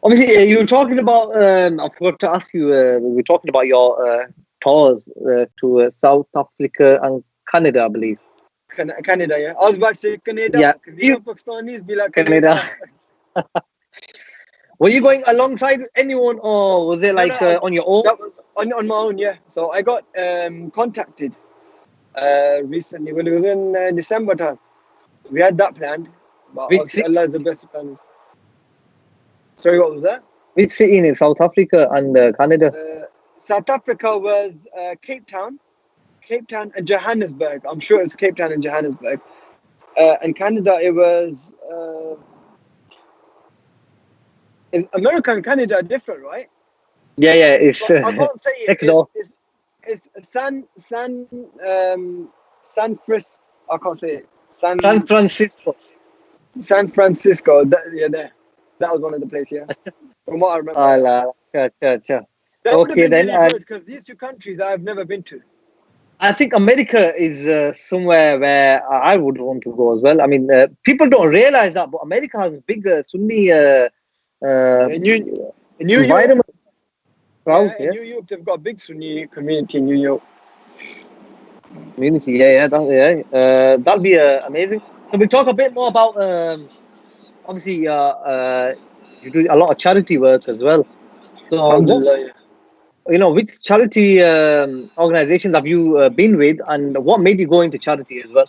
B: Obviously, you were talking about. I forgot to ask you. We were talking about your tours to South Africa and Canada, I believe.
C: Canada, yeah. I was about to say Canada
B: Yeah,
C: because you know Pakistanis be like
B: Canada. Were you going alongside anyone, or was it like on your own?
C: That was on my own, yeah. So I got contacted recently when it was in December time. We had that planned, but
B: Which
C: obviously Allah is the best planners. Sorry, what was that?
B: Which city in South Africa and Canada?
C: South Africa was Cape Town and Johannesburg. I'm sure it's Cape Town and Johannesburg. And Canada, it was. Is America and Canada are different, right?
B: Yeah, it's
C: I can't say it.
B: next door.
C: It's San I can't say it.
B: San Francisco.
C: San Francisco. There. That was one of the places. Yeah, from what I remember.
B: That
C: would have
B: okay,
C: been
B: then.
C: really good because these two countries I've never been to.
B: I think America is somewhere where I would want to go as well. I mean, people don't realize that, but America has a big Sunni
C: New York.
B: environment. Proud,
C: In
B: yeah.
C: New York, they've got a big Sunni community in New York.
B: Community, yeah, that'll be amazing. So we'll talk a bit more about obviously you do a lot of charity work as well. So what
C: Alhamdulillah. Yeah.
B: which charity organizations have you been with, and what made you go into charity as well?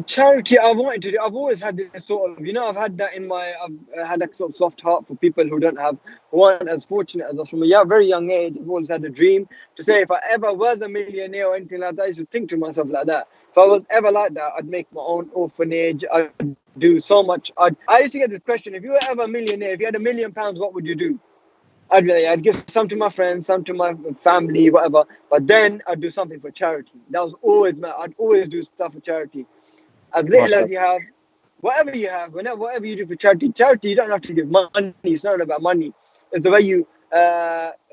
C: Charity I wanted to do. I've always had this sort of, I've had that in my, I've had a sort of soft heart for people who don't have, who aren't as fortunate as us. From a very young age, I've always had a dream to say if I ever was a millionaire or anything like that, I used to think to myself like that. If I was ever like that, I'd make my own orphanage. I'd do so much. I used to get this question: if you were ever a millionaire, if you had £1 million, what would you do? I'd be like, I'd give some to my friends, some to my family, whatever. But then I'd do something for charity. That was always I'd always do stuff for charity. As little as
B: Mashallah.
C: you have, whatever you have, whatever you do for charity. Charity, you don't have to give money. It's not about money. It's the way you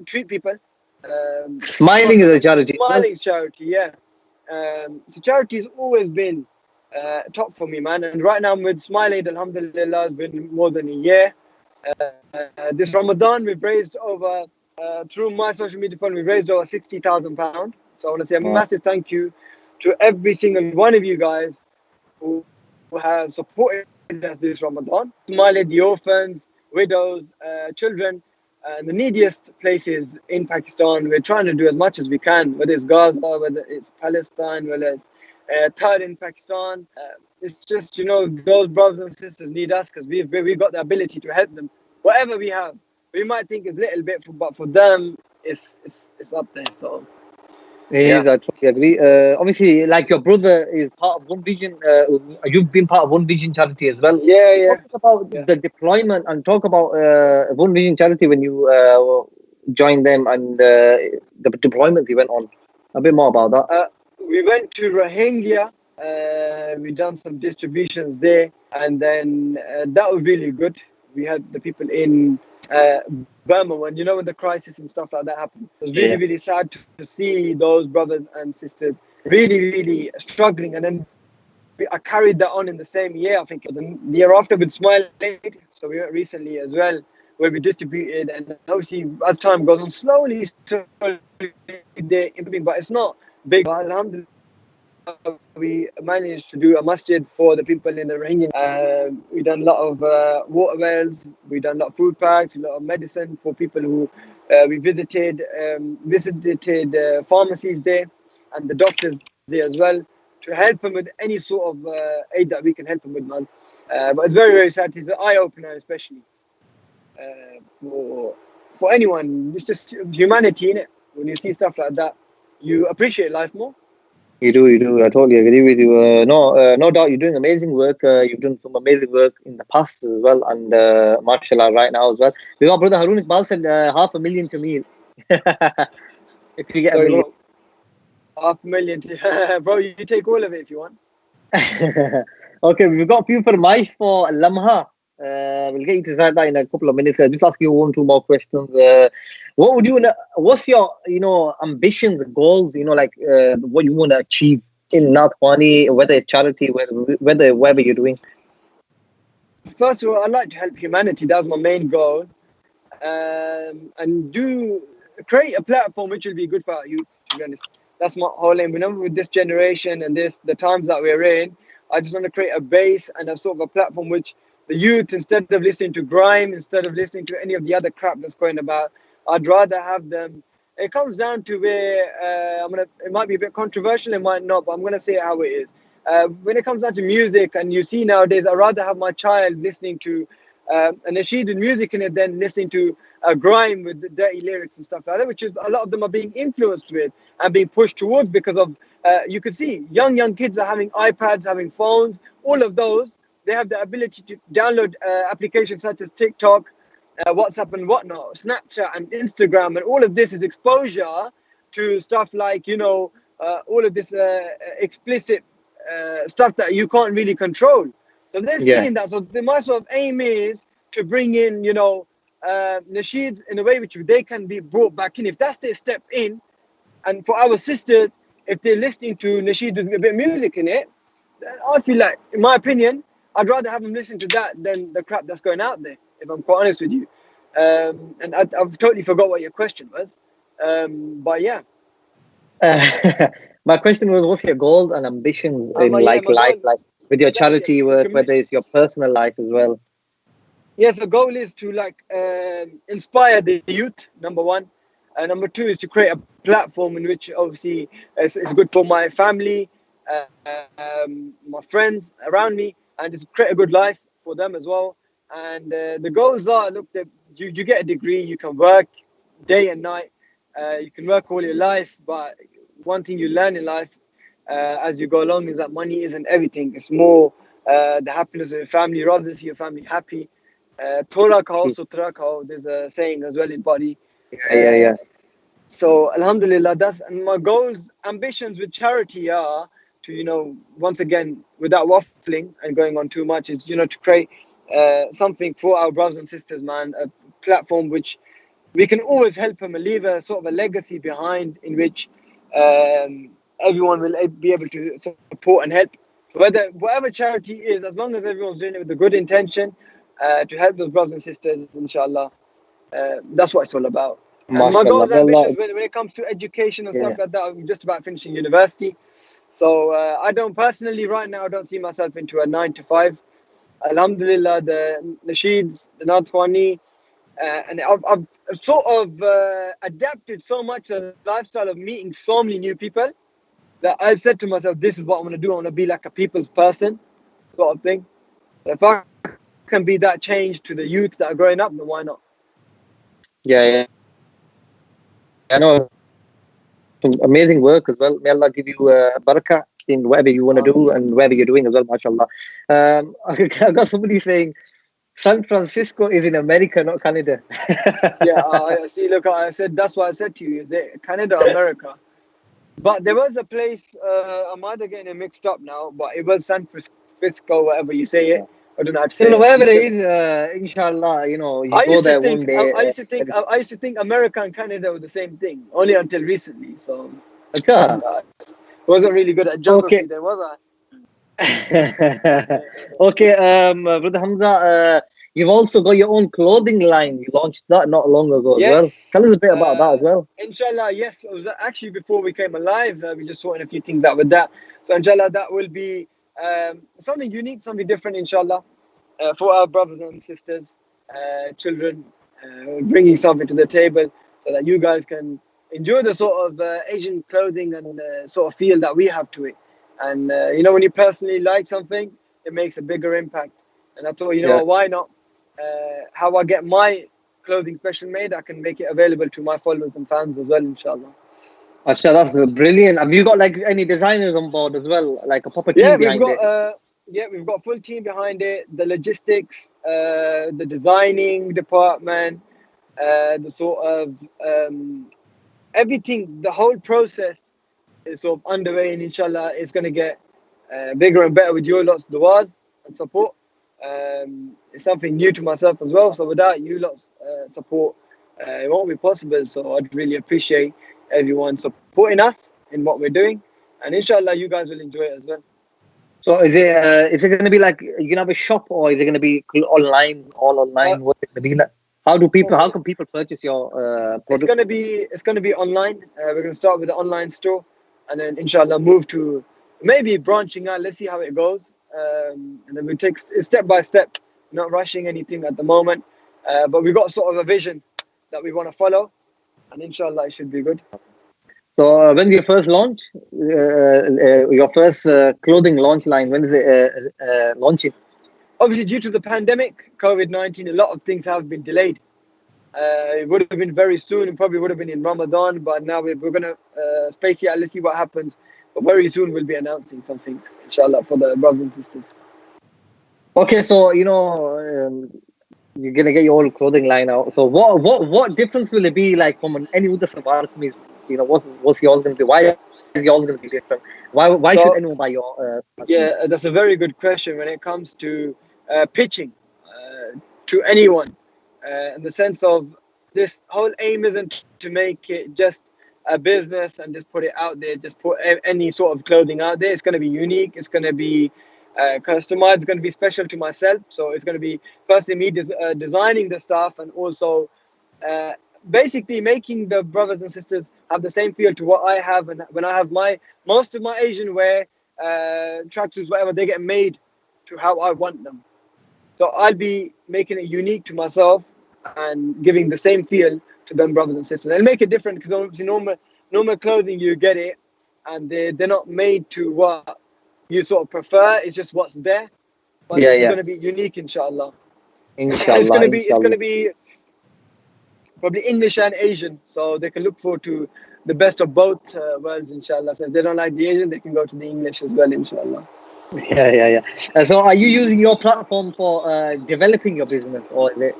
C: treat people.
B: Smiling is a charity as well.
C: Smiling charity, yeah. So charity has always been top for me, man. And right now I'm with Smile Aid, alhamdulillah, it's been more than a year. This Ramadan, we've raised over, through my social media fund, we've raised over £60,000. So I want to say a
B: Wow.
C: massive thank you to every single one of you guys who have supported us this Ramadan. Smile the orphans, widows, children, and the neediest places in Pakistan. We're trying to do as much as we can, whether it's Gaza, whether it's Palestine, whether it's Attari in Pakistan. It's just, those brothers and sisters need us because we've got the ability to help them. Whatever we have, we might think it's little bit, but for them, it's up there. So,
B: It
C: yeah.
B: is, I totally agree. Obviously, like your brother is part of One Vision, you've been part of One Vision charity as well.
C: Yeah, yeah,
B: Talk about
C: yeah.
B: the deployment and talk about One Vision charity when you joined them and the deployments you went on. A bit more about that.
C: We went to Rohingya. We done some distributions there, and then that was really good. We had the people in Burma when the crisis and stuff like that happened. It was really
B: Yeah.
C: really sad to see those brothers and sisters really really struggling, and then I carried that on in the same year. I think the year after with Smile Aid. So we went recently as well, where we distributed, and obviously as time goes on, slowly they're improving, but it's not big. But alhamdulillah, we managed to do a masjid for the people in the Rohingya. We done a lot of water wells. We done a lot of food packs, a lot of medicine for people who we visited pharmacies there and the doctors there as well to help them with any sort of aid that we can help them with, man. But it's very very sad. It's an eye opener, especially for anyone. It's just humanity in it. When you see stuff like that, you appreciate life more.
B: You do, you do. I totally agree with you. No doubt, you're doing amazing work. You've done some amazing work in the past as well, and mashallah, right now as well. We got brother Harun Iqbal said 500,000 to me if you get a
C: Sorry,
B: million.
C: bro. 500,000, bro. You take all of it if you want.
B: Okay, we've got a few for mice for Lamha. We'll get you to decide that in a couple of minutes. Just ask you one, two more questions. What would you wanna? What's your, ambitions, goals? Like what you want to achieve in Nathwani, whether it's charity, whether whatever you're doing.
C: First of all, I'd like to help humanity. That's my main goal. And create a platform which will be good for our youth, to be honest. That's my whole aim. With this generation and the times that we're in, I just want to create a base and a sort of a platform which the youth, instead of listening to grime, instead of listening to any of the other crap that's going about, I'd rather have them. It comes down to where it might be a bit controversial, it might not, but I'm gonna say it how it is. When it comes down to music, and you see nowadays, I'd rather have my child listening to a nasheed with music in it than listening to grime with dirty lyrics and stuff like that, which is a lot of them are being influenced with and being pushed towards because of, you can see young kids are having iPads, having phones, all of those. They have the ability to download applications such as TikTok, WhatsApp and whatnot, Snapchat and Instagram, and all of this is exposure to stuff like, all of this explicit stuff that you can't really control. So they're
B: Yeah,
C: seeing that. So my sort of aim is to bring in, nasheeds in a way which they can be brought back in. If that's their step in, and for our sisters, if they're listening to nasheed with a bit of music in it, then I feel like, in my opinion, I'd rather have them listen to that than the crap that's going out there, if I'm quite honest with you. And I've totally forgot what your question was. But yeah,
B: My question was, what's your goals and ambitions in
C: yeah,
B: like
C: my
B: life,
C: goal.
B: like with your
C: Yeah,
B: charity work, whether it's your personal life as well?
C: yes, the goal is to like inspire the youth. Number one, and number two is to create a platform in which obviously it's good for my family, my friends around me, and it's create a good life for them as well. And the goals are, look, that you get a degree, you can work day and night, you can work all your life, but one thing you learn in life as you go along is that money isn't everything. It's more the happiness of your family. Rather than see your family happy, Thoda khao,
B: True.
C: sutra khao. There's a saying as well in body.
B: Yeah, yeah,
C: Uh,
B: yeah.
C: so Alhamdulillah, that's and my goals, ambitions with charity are to, once again, without waffling and going on too much, is, to create something for our brothers and sisters, man, a platform which we can always help them and leave a sort of a legacy behind in which um, everyone will be able to support and help. Whether whatever charity is, as long as everyone's doing it with a good intention to help those brothers and sisters, inshallah, that's what it's all about. And my
B: MashaAllah.
C: goals,
B: Wallah,
C: ambitions, when it comes to education and stuff
B: yeah.
C: like that, I'm just about finishing university. So I don't personally, right now, I don't see myself into a 9 to 5. Alhamdulillah, the nasheeds, the Natwani, and I've sort of adapted so much to the lifestyle of meeting so many new people that I've said to myself, this is what I want to do. I want to be like a people's person, sort of thing. If I can be that change to the youth that are growing up, then why not?
B: Yeah, yeah. I know some amazing work as well. May Allah give you barakah in whatever you want to do
C: Ameen.
B: and whatever you're doing as well, mashallah. I got somebody saying San Francisco is in America, not Canada.
C: Yeah, I see. Look, I said that's what I said to you. Is it Canada, America? But there was a place. I might have getting it mixed up now, but it was San Francisco, whatever you say it. I don't know how to
B: You
C: say
B: know,
C: it. I'm
B: wherever
C: just
B: it
C: gonna.
B: is, inshallah, you
C: I
B: go
C: used to
B: there
C: think.
B: one day.
C: I used to think America and Canada were the same thing. Only until recently. So
B: Acha.
C: wasn't really good at
B: Okay.
C: geography then, was
B: Okay, Brother Hamza, you've also got your own clothing line. You launched that not long ago as well.
C: Yes.
B: Tell us a bit about that as well.
C: Inshallah, yes. It was actually before we came alive. We just sorting a few things out with that. So, inshallah, that will be something unique, something different, inshallah, for our brothers and sisters, children, bringing something to the table so that you guys can enjoy the sort of Asian clothing and sort of feel that we have to it. And, when you personally like something, it makes a bigger impact. And I thought,
B: Yeah.
C: why not? How I get my clothing special made, I can make it available to my followers and fans as well, inshallah.
B: Acha, that's brilliant. Have you got like any designers on board as well, like a proper
C: Yeah,
B: team behind it?
C: we've got full team behind it, the logistics, the designing department, the sort of everything, the whole process is sort of underway, and inshallah it's going to get bigger and better with your lots of du'as and support. It's something new to myself as well, so without you lots support, it won't be possible. So I'd really appreciate everyone supporting us in what we're doing, and inshallah you guys will enjoy it as well.
B: So is it going to be like you can have a shop or is it going to be online, all
C: Uh,
B: online? What's it going to be like? How can people purchase your
C: it's
B: product?
C: gonna be online. We're gonna start with the online store, and then inshallah move to maybe branching out. Let's see how it goes, and then we take step by step, not rushing anything at the moment. But we got sort of a vision that we want to follow, and inshallah it should be good.
B: So when's your first launch? Your first clothing launch line? When is it launching?
C: Obviously, due to the pandemic, COVID-19, a lot of things have been delayed. It would have been very soon. It probably would have been in Ramadan, but now we're gonna space it out. Let's see what happens. But very soon we'll be announcing something, inshallah, for the brothers and sisters.
B: Okay, so you're gonna get your own clothing line out. So what difference will it be like from any other Samar Kameez? What's yours gonna be? Why is yours gonna be different? Why should
C: So
B: anyone buy your Samar Kameez?
C: yeah, that's a very good question when it comes to pitching to anyone, in the sense of this whole aim isn't to make it just a business and just put it out there, just put any sort of clothing out there. It's going to be unique. It's going to be Customized is going to be special to myself, so it's going to be personally me designing the stuff, and also basically making the brothers and sisters have the same feel to what I have. And when I have most of my Asian wear, tracksuits, whatever, they get made to how I want them. So I'll be making it unique to myself and giving the same feel to them brothers and sisters, and make it different, because obviously normal clothing, you get it, and they're not made to what you sort of prefer. It's just what's there. But
B: Yeah,
C: this is
B: yeah.
C: going to be unique, inshallah. It's
B: Inshallah,
C: going
B: inshallah.
C: to be probably English and Asian, so they can look forward to the best of both worlds, inshallah. So if they don't like the Asian, they can go to the English as well, inshallah.
B: Yeah, yeah, yeah. So are you using your platform for developing your business, or is it?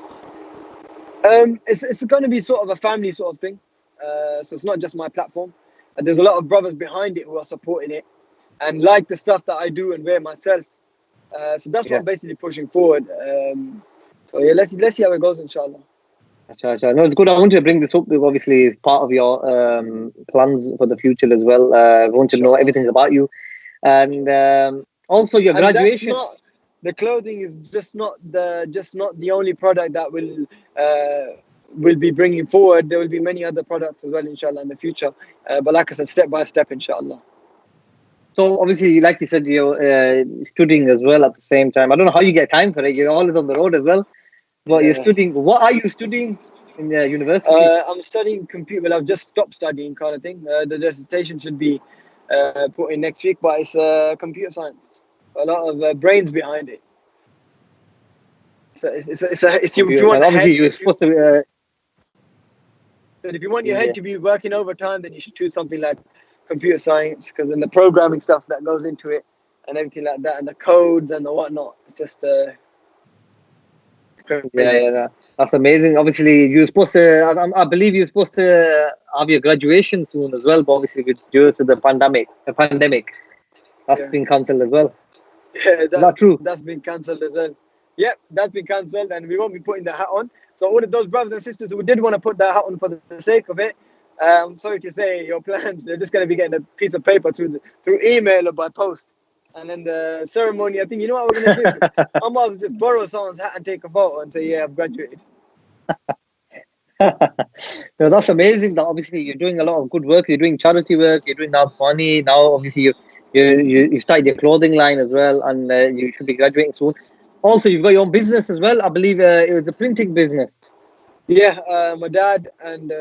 C: It's going to be sort of a family sort of thing. So it's not just my platform. There's a lot of brothers behind it who are supporting it and like the stuff that I do and wear myself. So that's what
B: Yeah.
C: I'm basically pushing forward. So yeah, let's see how it goes, inshallah.
B: Acha, acha. No, it's good. I want to bring this up because obviously it's part of your plans for the future as well. I want to know
C: Inshallah.
B: everything about you, and also your
C: And that's
B: graduation.
C: not the clothing is just not the only product that will be bringing forward. There will be many other products as well, inshallah, in the future. But like I said, step by step, inshallah.
B: So obviously, like you said, you're studying as well at the same time. I don't know how you get time for it. You're always on the road as well, but you're
C: Yeah.
B: studying. What are you studying in the university?
C: I'm studying computer. Well, I've just stopped studying, kind of thing. The dissertation should be put in next week, but it's computer science. A lot of brains behind it. So if you
B: Computer
C: want
B: science.
C: a
B: Obviously,
C: head,
B: you're supposed to.
C: if you want your head
B: Yeah.
C: to be working overtime, then you should choose something like computer science, because then the programming stuff that goes into it and everything like that, and the codes and the whatnot, it's just
B: Yeah,
C: crazy.
B: yeah, that's amazing. Obviously, you're supposed to. I believe you're supposed to have your graduation soon as well, but obviously, due to the pandemic, that's
C: Yeah,
B: been cancelled as well.
C: yeah,
B: Is that true?
C: that's been cancelled as well. Yep, that's been cancelled, and we won't be putting the hat on. So all of those brothers and sisters who did want to put that hat on for the sake of it, sorry to say, your plans, they're just going to be getting a piece of paper through email or by post. And then the ceremony, I think, you know what we're going to do? I might as well just borrow someone's hat and take a photo and say, yeah, I've graduated.
B: No, that's amazing. That obviously you're doing a lot of good work. You're doing charity work. You're doing now money. Now, obviously, you started your clothing line as well, and you should be graduating soon. Also, you've got your own business as well. I believe it was a printing business.
C: Yeah, my dad and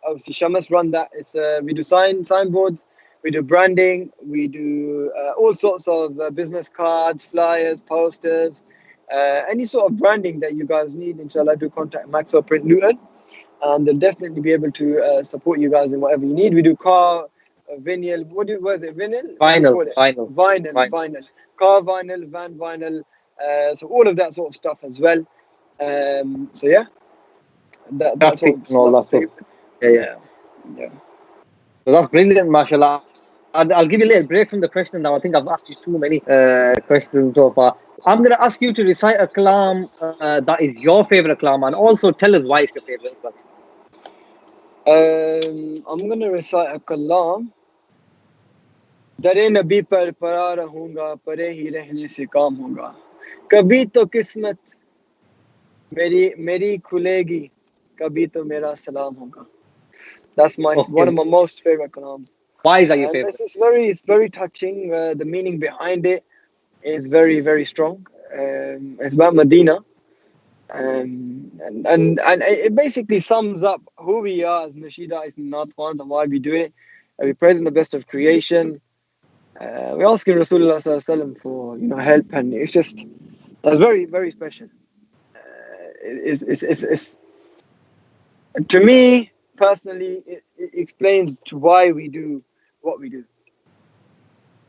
C: obviously Shamas run that. It's we do signboards, we do branding, we do all sorts of business cards, flyers, posters, any sort of branding that you guys need. Inshallah, do contact Max or Print Luton, and they'll definitely be able to support you guys in whatever you need. We do car, vinyl. What is it? Vinyl? What do you
B: Vinyl,
C: call it?
B: vinyl,
C: Vinyl,
B: vinyl.
C: vinyl, car vinyl, van vinyl. So all of that sort of stuff as well. So yeah, that sort
B: Graphics
C: of
B: and all
C: stuff.
B: that stuff. Yeah, yeah.
C: Yeah, yeah.
B: So that's brilliant, mashallah. I'll give you a little break from the question now. I think I've asked you too many questions so far. I'm going to ask you to recite a kalam that is your favorite kalam, and also tell us why it's your favorite as well.
C: I'm gonna recite a kalam. दरे नबी पर परा रहूंगा, परे ही रहने से काम होगा. कभी तो किस्मत मेरी मेरी खुलेगी, कभी तो मेरा सलाम होगा. That's one of
B: Okay.
C: my most favorite kalams.
B: Why is that your
C: And
B: favorite?
C: it's very touching. The meaning behind it is very, very strong. It's about Medina. And it basically sums up who we are as Nashidites in North Point and why we do it. We praise in the best of creation. We're asking Rasulullah Sallallahu Alaihi Wasallam for help, and that's very, very special. It's to me personally, it explains to why we do what we do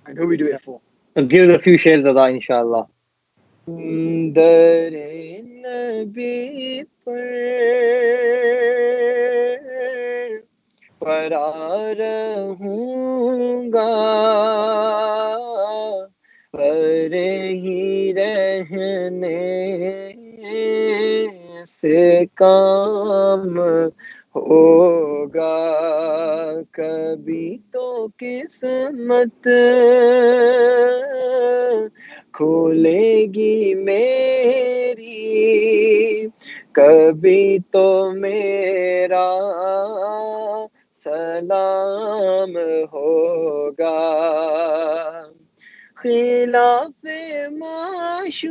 C: and who we do it for.
B: So give us a few shares of that, inshallah.
C: दरे नबी पर परा रहूंगा, परे ही रहने से काम होगा. कभी तो किस्मत खोलेगी मेरी कभी तो मेरा सलाम होगा खिलाफे माशूक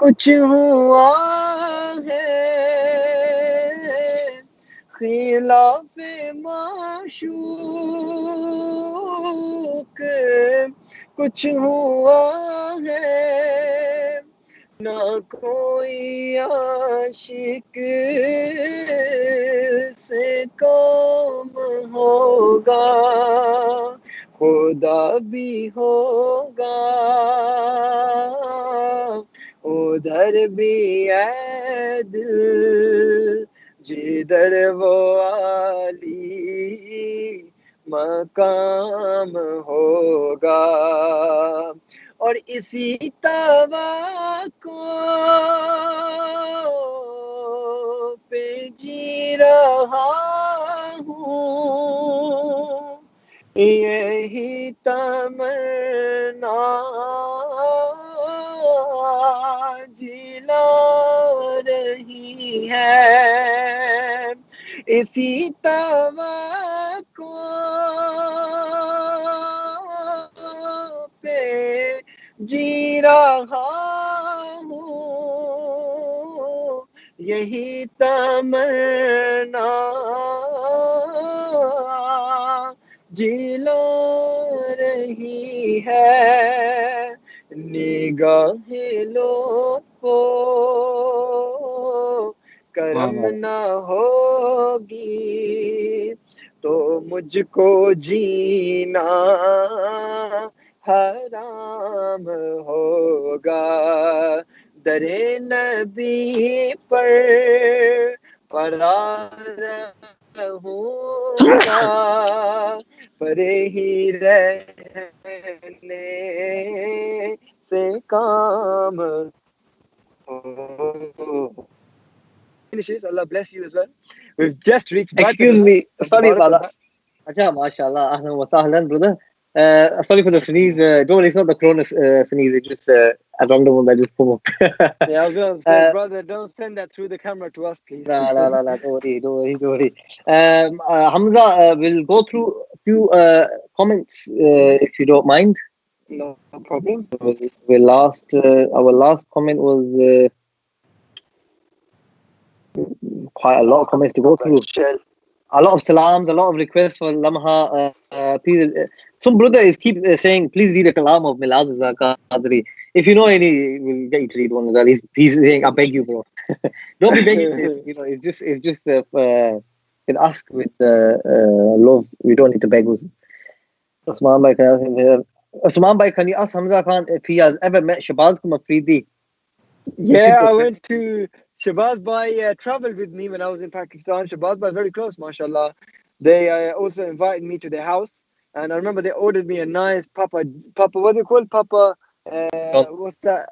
C: कुछ हुआ है खिलाफे माशूक कुछ हुआ है ना कोई आशिक से कम होगा खुदा भी होगा उधर भी है दिल जिधर वो आली मकाम होगा और इसी तवक्को पे जी रहा हूँ यही तमन्ना जिला रही है इसी तवक्को पे जी रहा हूँ यही तमन्ना जिला रही है निगाहें लोपो करम ना होगी तो मुझको जीना हराम होगा दरे नबी पर परा रहूंगा परे ही रहने से काम हो finishes. Allah bless you as well. We've just reached back.
B: Excuse me, sorry about that. Acha, mashallah, ahlan wa sahlan, brother. Sorry for the sneeze. Don't worry, it's not the corona sneeze. It's just a random one that just came up.
C: Yeah, I was going to say, brother, don't send that through the camera to us, please.
B: No, don't worry. Hamza, we'll go through a few comments if you don't mind.
C: No problem.
B: Our last comment was quite a lot of comments to go through. A lot of salams, a lot of requests for Lamha. Please, some brother is keep saying, please read the kalam of Milad Qadri. If you know any, we'll get you to read one as well. He's saying, I beg you, bro. Don't be begging this. You know, it's just can ask with love. We don't need to beg us. Usman bhai, can you ask Hamzah Khan if he has ever met Shabazz Afridi?
C: Yeah, I went to Shabazz Bhai traveled with me when I was in Pakistan. Shabazz Bhai very close, mashallah. They also invited me to their house, and I remember they ordered me a nice Papa. What's it called? Papa. What's that?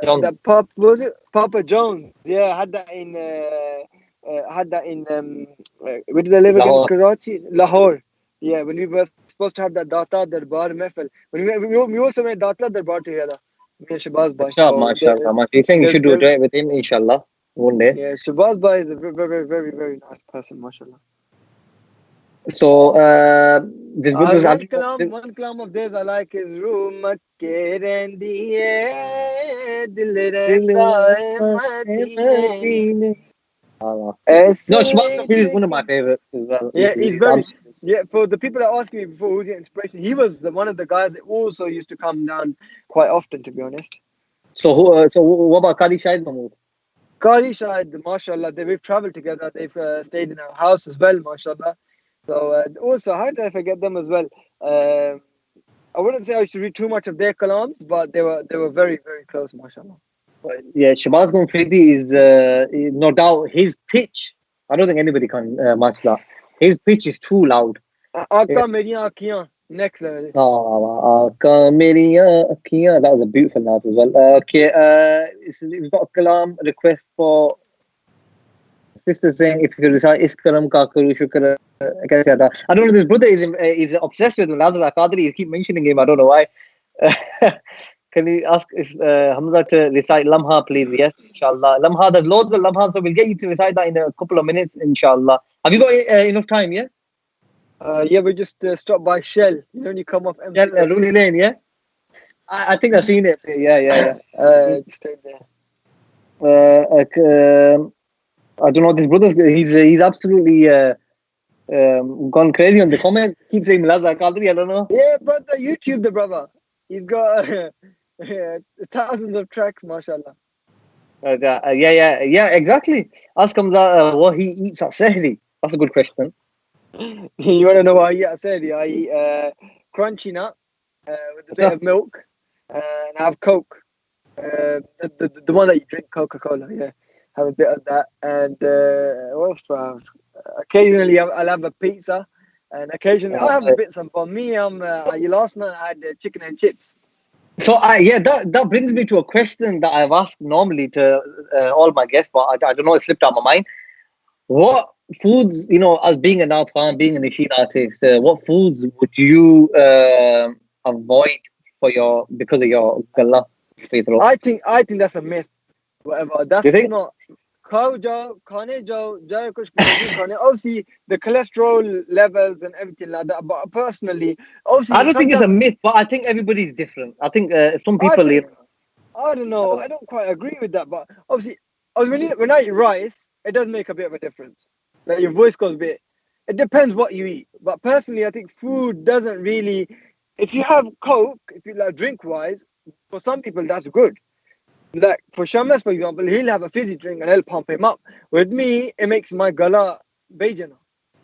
C: That Papa was it? Papa Jones. Yeah, I had that in. Where did I live again? Karachi, Lahore. Yeah, when we were supposed to have that Data Darbar Mehfil. When we also made Data Darbar together. Me and Shabazz Bhai.
B: Mashallah. He's saying you should do it with him, inshallah, one day.
C: Yeah, Shabazz Bhai is a very, very, very nice person, mashallah.
B: So, this book is
C: one kalam of theirs I like is Room Makke Rendi Hai Dil Rehta Hai Madine.
B: No, Shabazz Afridi is one of my favorites as well.
C: Yeah, he's very. Yeah, for the people that asked me before who's your inspiration, he was one of the guys that also used to come down quite often, to be honest.
B: So what about Qadi Shahid Mahmood?
C: Qadi Shahid, mashallah, we've traveled together. They've stayed in our house as well, mashallah. So also, how did I forget them as well? I wouldn't say I used to read too much of their kalams, but they were very, very close, mashallah.
B: Yeah, Shabazz Afridi is no doubt his pitch. I don't think anybody can match that. His pitch is too loud.
C: Aaka Meriyan Akhiyan, next level.
B: Aaka Meriyan Akhiyan. That was a beautiful note as well. Okay, we've got a kalam request for sister saying if you could recite Iskaram ka karu shukr kaise aata. I don't know. This brother is obsessed with Hamzah Qadri. He keep mentioning him. I don't know why. Can you ask Hamza to recite Lamha, please? Yes, inshallah. Lamha, there's loads of Lamha, so we'll get you to recite that in a couple of minutes, inshallah. Have you got enough time, yeah?
C: Yeah, we just stopped by Shell. You know when you come off
B: Yeah,
C: M6.
B: Rooney Lane, yeah? I think I've seen it. Yeah.
C: Just stayed there.
B: I don't know, this brother's, he's absolutely gone crazy on the comments. Keep saying Milazza Qadri, I don't know.
C: Yeah, brother, YouTube the brother. He's got thousands of tracks, mashallah.
B: Yeah, exactly. Ask Hamza what he eats at Sehri. That's a good question.
C: You want to know what I said? Yeah, I eat crunchy nut with a bit of milk, and I have Coke. The one that you drink, Coca-Cola. Yeah, have a bit of that, and what else do I have? Occasionally, I'll have a pizza, and occasionally I'll have a bit some. For me, last night I had chicken and chips.
B: So that brings me to a question that I've asked normally to all my guests, but I don't know, it slipped out of my mind. What foods, as being an art fan, being a Nasheed artist, what foods would you avoid because of your gala?
C: I think that's a myth. Whatever. That's
B: You think?
C: not. Obviously, the cholesterol levels and everything like that. But personally, obviously,
B: I don't think it's a
C: sometimes
B: myth, but I think everybody's different. I think some
C: I
B: people,
C: think I don't know. I don't quite agree with that. But obviously, when I eat rice, it does make a bit of a difference. Like your voice goes a bit. It depends what you eat. But personally, I think food doesn't really. If you have Coke, if you like drink wise, for some people that's good. Like for Shamas, for example, he'll have a fizzy drink and he'll pump him up. With me, it makes my gala bajana.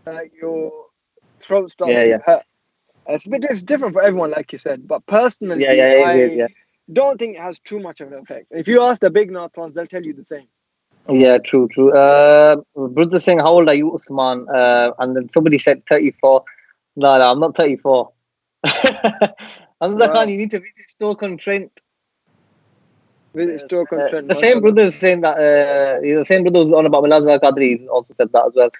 C: Like your throat starts to
B: yeah,
C: hurt. It's different for everyone, like you said. But
B: yeah,
C: personally,
B: yeah, it is,
C: I
B: yeah.
C: don't think it has too much of an effect. If you ask the big North ones, they'll tell you the same.
B: Yeah, true. Brother saying, how old are you, Usman? And then somebody said 34. No, I'm not 34. Hamzah Khan,
C: Wow.
B: you need to visit Stoke-on-Trent.
C: Visit Stoke on Trent,
B: The same
C: mashallah.
B: brother is saying that, the same brother who's on about Milazza Qadri, he's also said that as well.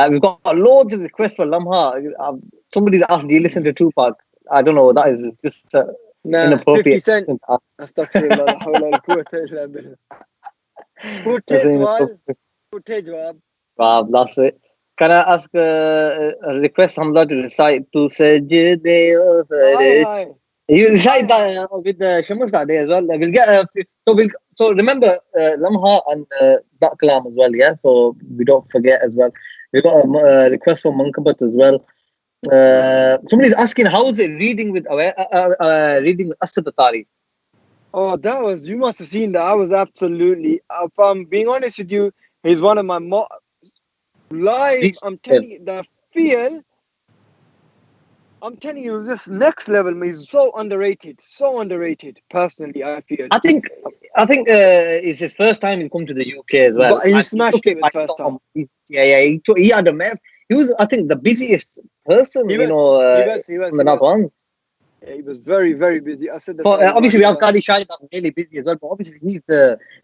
B: We've got loads of requests for Lamha. Somebody's asked, do you listen to Tupac? I don't know, that is just
C: Nah, 50
B: inappropriate
C: Cent.
B: question to ask.
C: Astaghfirullah, la hawla wa la quwwata illa billah. Putte
B: That's
C: swal,
B: inappropriate.
C: putte jawab.
B: Wow, that's it. Can I ask a request Hamza to recite to Sajde o
C: Aye,
B: Farishte?
C: aye.
B: You recite
C: Aye,
B: that with the Shamas that day as well. We'll get so remember Lamha and that kalam as well, yeah. So we don't forget as well. We got a request for Mankabat as well. Somebody's asking how is it reading with reading with Asad Attari?
C: oh, you must have seen that. I was absolutely, if I'm being honest with you, he's one of my live. I'm telling you, the feel, I'm telling you, this next level, he's so underrated. So underrated, personally, I feel.
B: I think it's his first time he come to the UK as well,
C: But he
B: and he took
C: smashed it
B: it
C: with
B: by
C: first time.
B: storm. He had a map. He was, I think, the busiest person,
C: He was,
B: on the North One.
C: Yeah, he was very, very busy. I said the
B: For
C: Tari,
B: obviously we have
C: mashallah.
B: Qadi Shahid that's really busy as well, but obviously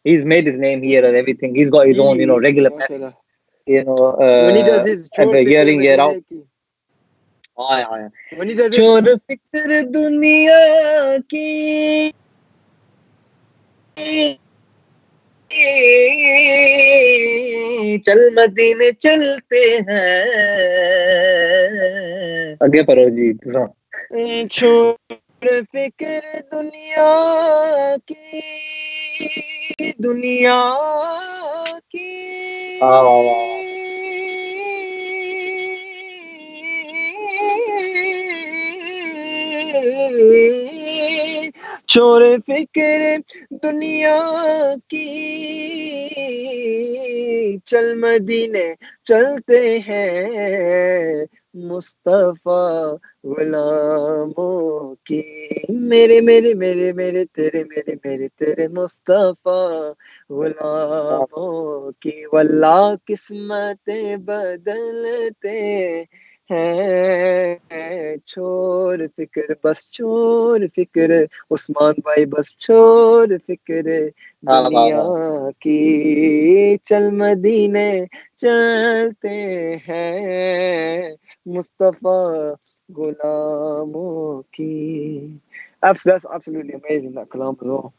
B: he's made his name here and everything. He's got his own, regular map,
C: Mashallah.
B: you know,
C: When he does his chor
B: every year
C: fikr
B: in year
C: mere
B: out.
C: ki.
B: Aye.
C: When he does it,
B: चोर फिक्र दुनिया की चल मदीने चलते हैं आगे पढ़ो जी दूसरा
C: छोड़ फिक्र दुनिया की
B: वाह
C: छोड़ फिक्र दुनिया की चल मदीने चलते हैं मुस्तफा गुलामों की मेरे मेरे मेरे मेरे तेरे मेरे मेरे तेरे मुस्तफा गुलामों की वल्लाह किस्मतें बदलते है छोड़ फिक्र बस छोड़ फिक्र उस्मान भाई बस छोड़ फिक्र
B: वाह वाह
C: दुनिया
B: वाह।
C: की चल मदीने चलते हैं मुस्तफा गुलामों की. That's absolutely amazing, that kalam as well.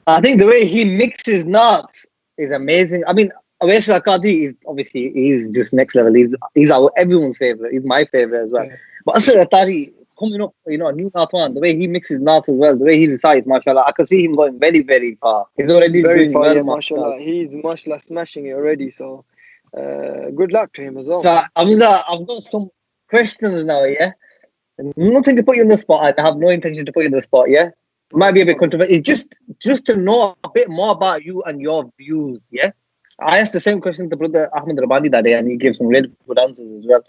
B: I think the way he mixes notes is amazing. I mean, Awais Akadi is obviously he's just next level. He's our everyone's favorite. He's my favorite as well.
C: Yeah.
B: But Asad Attari coming up, a new Natwan, the way he mixes notes as well, the way he recites, mashallah, I can see him going very, very far. He's already
C: Very
B: doing
C: far,
B: well,
C: yeah,
B: mashallah.
C: mashallah. He's mashallah smashing it already, so good luck to him as well.
B: So Hamza, I've got some questions now, yeah? Nothing to put you on the spot, and I have no intention to put you on the spot, yeah? Might be a bit
C: Okay.
B: controversial. Just to know a bit more about you and your views, yeah? I asked the same question to brother Ahmed Rabani that day, and he gave some really good answers as well.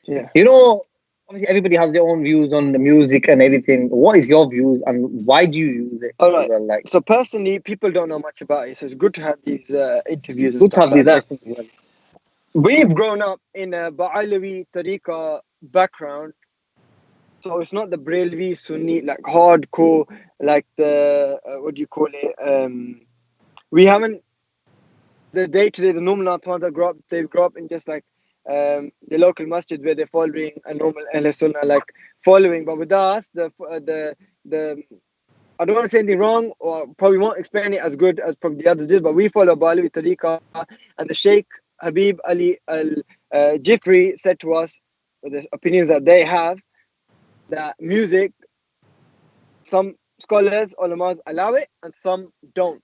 C: Yeah.
B: You know, obviously everybody has their own views on the music and everything. What is your views, and why do you use it
C: All
B: as
C: right.
B: well? Like,
C: So personally, people don't know much about it, so it's good to have these interviews and
B: good to
C: stuff
B: have
C: like
B: these
C: that.
B: sessions as well.
C: We've grown up in a Ba'alawi Tariqa background, so it's not the Brelvi Sunni like hardcore, like the what do you call it? We haven't the day to day, the normal Nathans that grow up, they grow up in just like the local masjid where they're following a normal Ahl Sunnah like following. But with us, the I don't want to say anything wrong, or probably won't explain it as good as probably the others did. But we follow Balawi Tariqa, and the Sheikh Habib Ali Al Jifri said to us, with the opinions that they have, that music, some scholars, ulamas allow it, and some don't.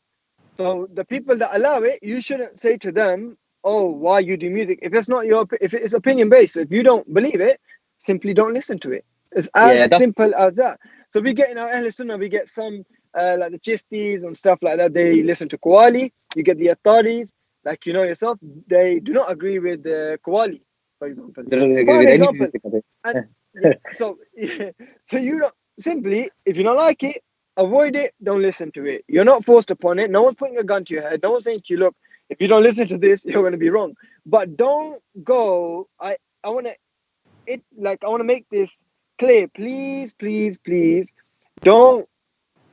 C: So the people that allow it, you shouldn't say to them, "Oh, why you do music?" If it's not your, if it's opinion based, if you don't believe it, simply don't listen to it. It's as
B: Yeah, that's
C: simple as that. So we get in our Ahl Sunnah, we get some like the Chistis and stuff like that. They listen to Qawwali. You get the Attaris, like you know yourself. They do not agree with Qawwali, for example.
B: they don't agree
C: For an
B: with any
C: example,
B: music. I
C: and
B: think.
C: yeah, so so you don't simply if you don't like it, avoid it, don't listen to it. You're not forced upon it. No one's putting a gun to your head. No one's saying to you, look, if you don't listen to this, you're going to be wrong. But don't go. I want to I want to make this clear. Please, please, please, don't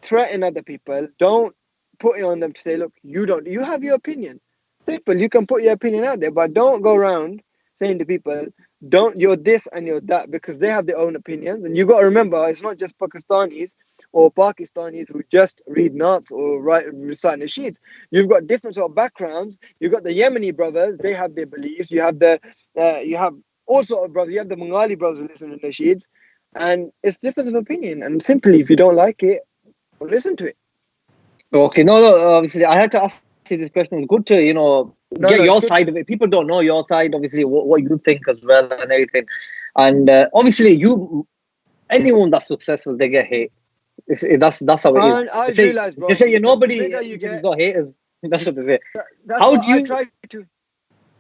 C: threaten other people. Don't put it on them to say, look, you have your opinion. Simple. You can put your opinion out there, but don't go around saying to people, don't you're this and you're that because they have their own opinions. And you got to remember, it's not just Pakistanis or Pakistanis who just read Nats or recite nasheeds. You've got different sort of backgrounds. You've got the Yemeni brothers; they have their beliefs. You have all sort of brothers. You have the Bengali brothers who listen to nasheeds, and it's difference of opinion. And simply, if you don't like it, well, listen to it.
B: Okay, no, obviously, I had to ask you this question. It's good to,
C: No,
B: get
C: no, it's
B: your
C: good.
B: side of it. People don't know your side, obviously, what you think as well and everything. And obviously, anyone that's successful, they get hate. That's how it is.
C: And I
B: They say,
C: realize,
B: they
C: bro,
B: say you're
C: the
B: nobody
C: bit that you
B: until you
C: get,
B: got haters. That's what they say.
C: that's
B: How
C: what
B: do you,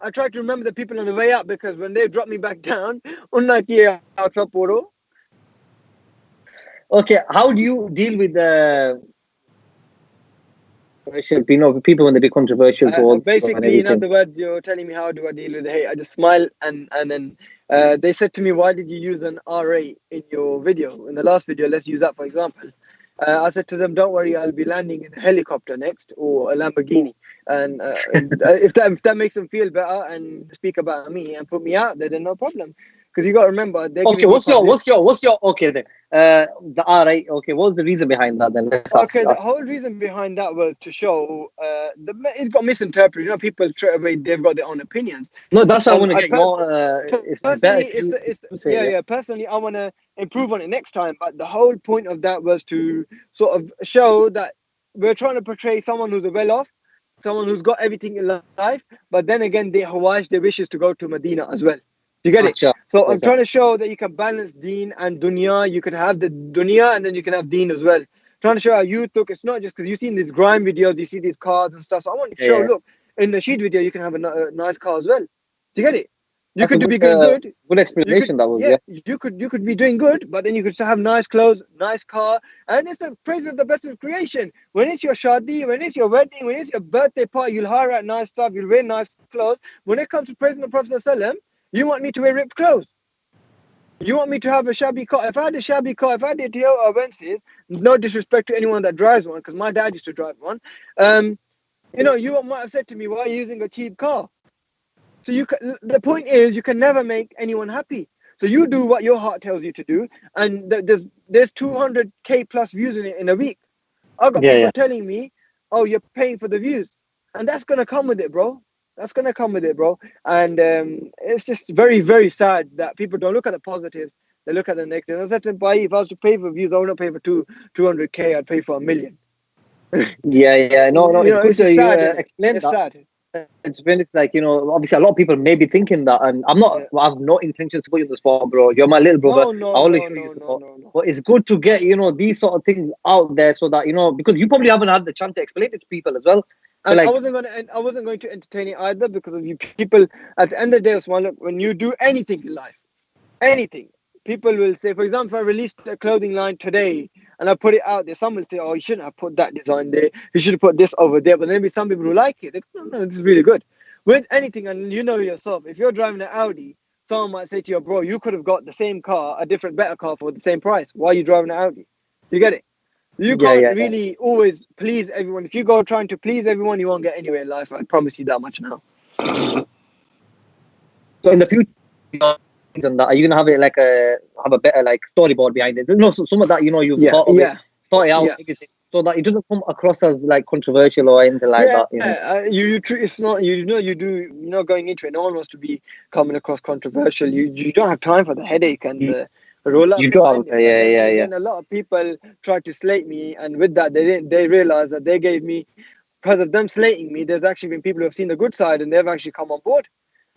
C: I try to remember the people on the way up because when they drop me back down, unna kiya aaksa poro.
B: okay, how do you deal with the people when they be controversial towards you and
C: Basically, in
B: everything?
C: other words, you're telling me how do I deal with the hate? I just smile and then they said to me, why did you use an R8 in your video? In the last video, let's use that for example. I said to them, don't worry, I'll be landing in a helicopter next or a Lamborghini. And if that makes them feel better and speak about me and put me out there, then no problem. Because you got to remember, they're
B: Okay,
C: giving me publicity.
B: okay then? The all right. Okay, what was the reason behind that? Then let's
C: Okay, the
B: ask.
C: whole reason behind that was to show it got misinterpreted. You know, people straight away they've got their own opinions,
B: No, that's what I
C: and
B: want to
C: I
B: get your. It's better
C: personally,
B: if
C: it's
B: you say,
C: yeah,
B: yeah.
C: yeah. Personally, I want to improve on it next time. But the whole point of that was to sort of show that we're trying to portray someone who's well off, someone who's got everything in life. But then again, they Hawaii their wishes to go to Medina as well. Do you get it?
B: Acha,
C: So I'm
B: acha.
C: trying to show that you can balance Deen and Dunya. You can have the Dunya and then you can have Deen as well. Trying to show how youth look. It's not just because you've seen these grime videos, you see these cars and stuff. So I want to show,
B: Yeah.
C: look, in the sheet video, you can have a nice car as well. Do you get it? You
B: That's a
C: could
B: good,
C: be doing good.
B: good
C: You could,
B: explanation. That was,
C: yeah,
B: yeah.
C: you could be doing good, but then you could still have nice clothes, nice car, and it's the praise of the best of creation. When it's your shadi, when it's your wedding, when it's your birthday party, you'll hire out nice stuff, you'll wear nice clothes. When it comes to praising the Prophet ﷺ, you want me to wear ripped clothes. You want me to have a shabby car? If I had a shabby car, if I had a Toyota Avensis, no disrespect to anyone that drives one, because my dad used to drive one. You might have said to me, "Why are you using a cheap car?" So the point is, you can never make anyone happy. So you do what your heart tells you to do, and there's 200k plus views in a week. I've got
B: Yeah,
C: people
B: yeah.
C: telling me, "Oh, you're paying for the views," and that's gonna come with it, bro. That's gonna come with it, bro. And it's just very, very sad that people don't look at the positives; they look at the negative. I said to him, "Bhai, if I was to pay for views, I wouldn't pay for 200k. I'd pay for 1 million."
B: Yeah, yeah. No, no,
C: You
B: it's
C: know,
B: good
C: it's
B: to
C: just
B: you
C: sad, isn't it?
B: explain
C: It's
B: that.
C: sad.
B: It's been like, obviously a lot of people may be thinking that, and
C: Yeah.
B: I have no intention to put you in the spot, bro. You're my little brother.
C: No, no,
B: I always
C: no,
B: show you
C: no, no,
B: support.
C: no, no.
B: But it's good to get, these sort of things out there so that, because you probably haven't had the chance to explain it to people as well. So
C: And
B: like,
C: I wasn't going to entertain it either because of you people. At the end of the day, Usman, look, when you do anything in life, anything, people will say, for example, if I released a clothing line today and I put it out there, some will say, "Oh, you shouldn't have put that design there. You should have put this over there." But then be some people who like it. They go, "No, no, this is really good." With anything, and you know yourself, if you're driving an Audi, someone might say to you, "Bro, you could have got the same car, a different, better car for the same price. Why are you driving an Audi?" You get it? You
B: yeah,
C: can't
B: yeah, yeah.
C: really always please everyone. If you go trying to please everyone, you won't get anywhere in life. I promise you that much now.
B: So in the future, and that, are you gonna have it like have a better like storyboard behind it? No, so some of that, you've
C: Yeah,
B: thought of it,
C: yeah,
B: thought it out,
C: yeah,
B: everything, so that it doesn't come across as like controversial or anything like
C: yeah.
B: that.
C: It's not. You do. You know, going into it, no one wants to be coming across controversial. You don't have time for the headache and
B: You,
C: the rollouts
B: you do have,
C: behind it.
B: yeah, yeah,
C: And
B: yeah.
C: then a lot of people tried to slate me, and with that, they didn't. They realized that they gave me, because of them slating me. There's actually been people who have seen the good side, and they've actually come on board.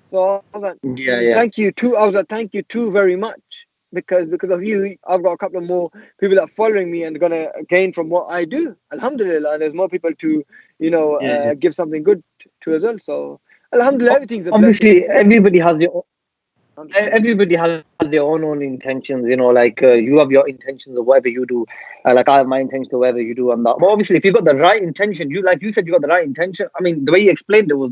C: So I was like,
B: Yeah, yeah.
C: thank you too. I was like, thank you too very much. Because of you, I've got a couple of more people that are following me and gonna gain from what I do. Alhamdulillah, and there's more people to,
B: Yeah, yeah.
C: give something good to as well. So Alhamdulillah, everything's a blessing,
B: Obviously,
C: isn't it?
B: everybody has their own intentions. Like you have your intentions of whatever you do, like I have my intentions of whatever you do, and that. But obviously, if you got the right intention, like you said, you got the right intention. I mean, the way you explained it was,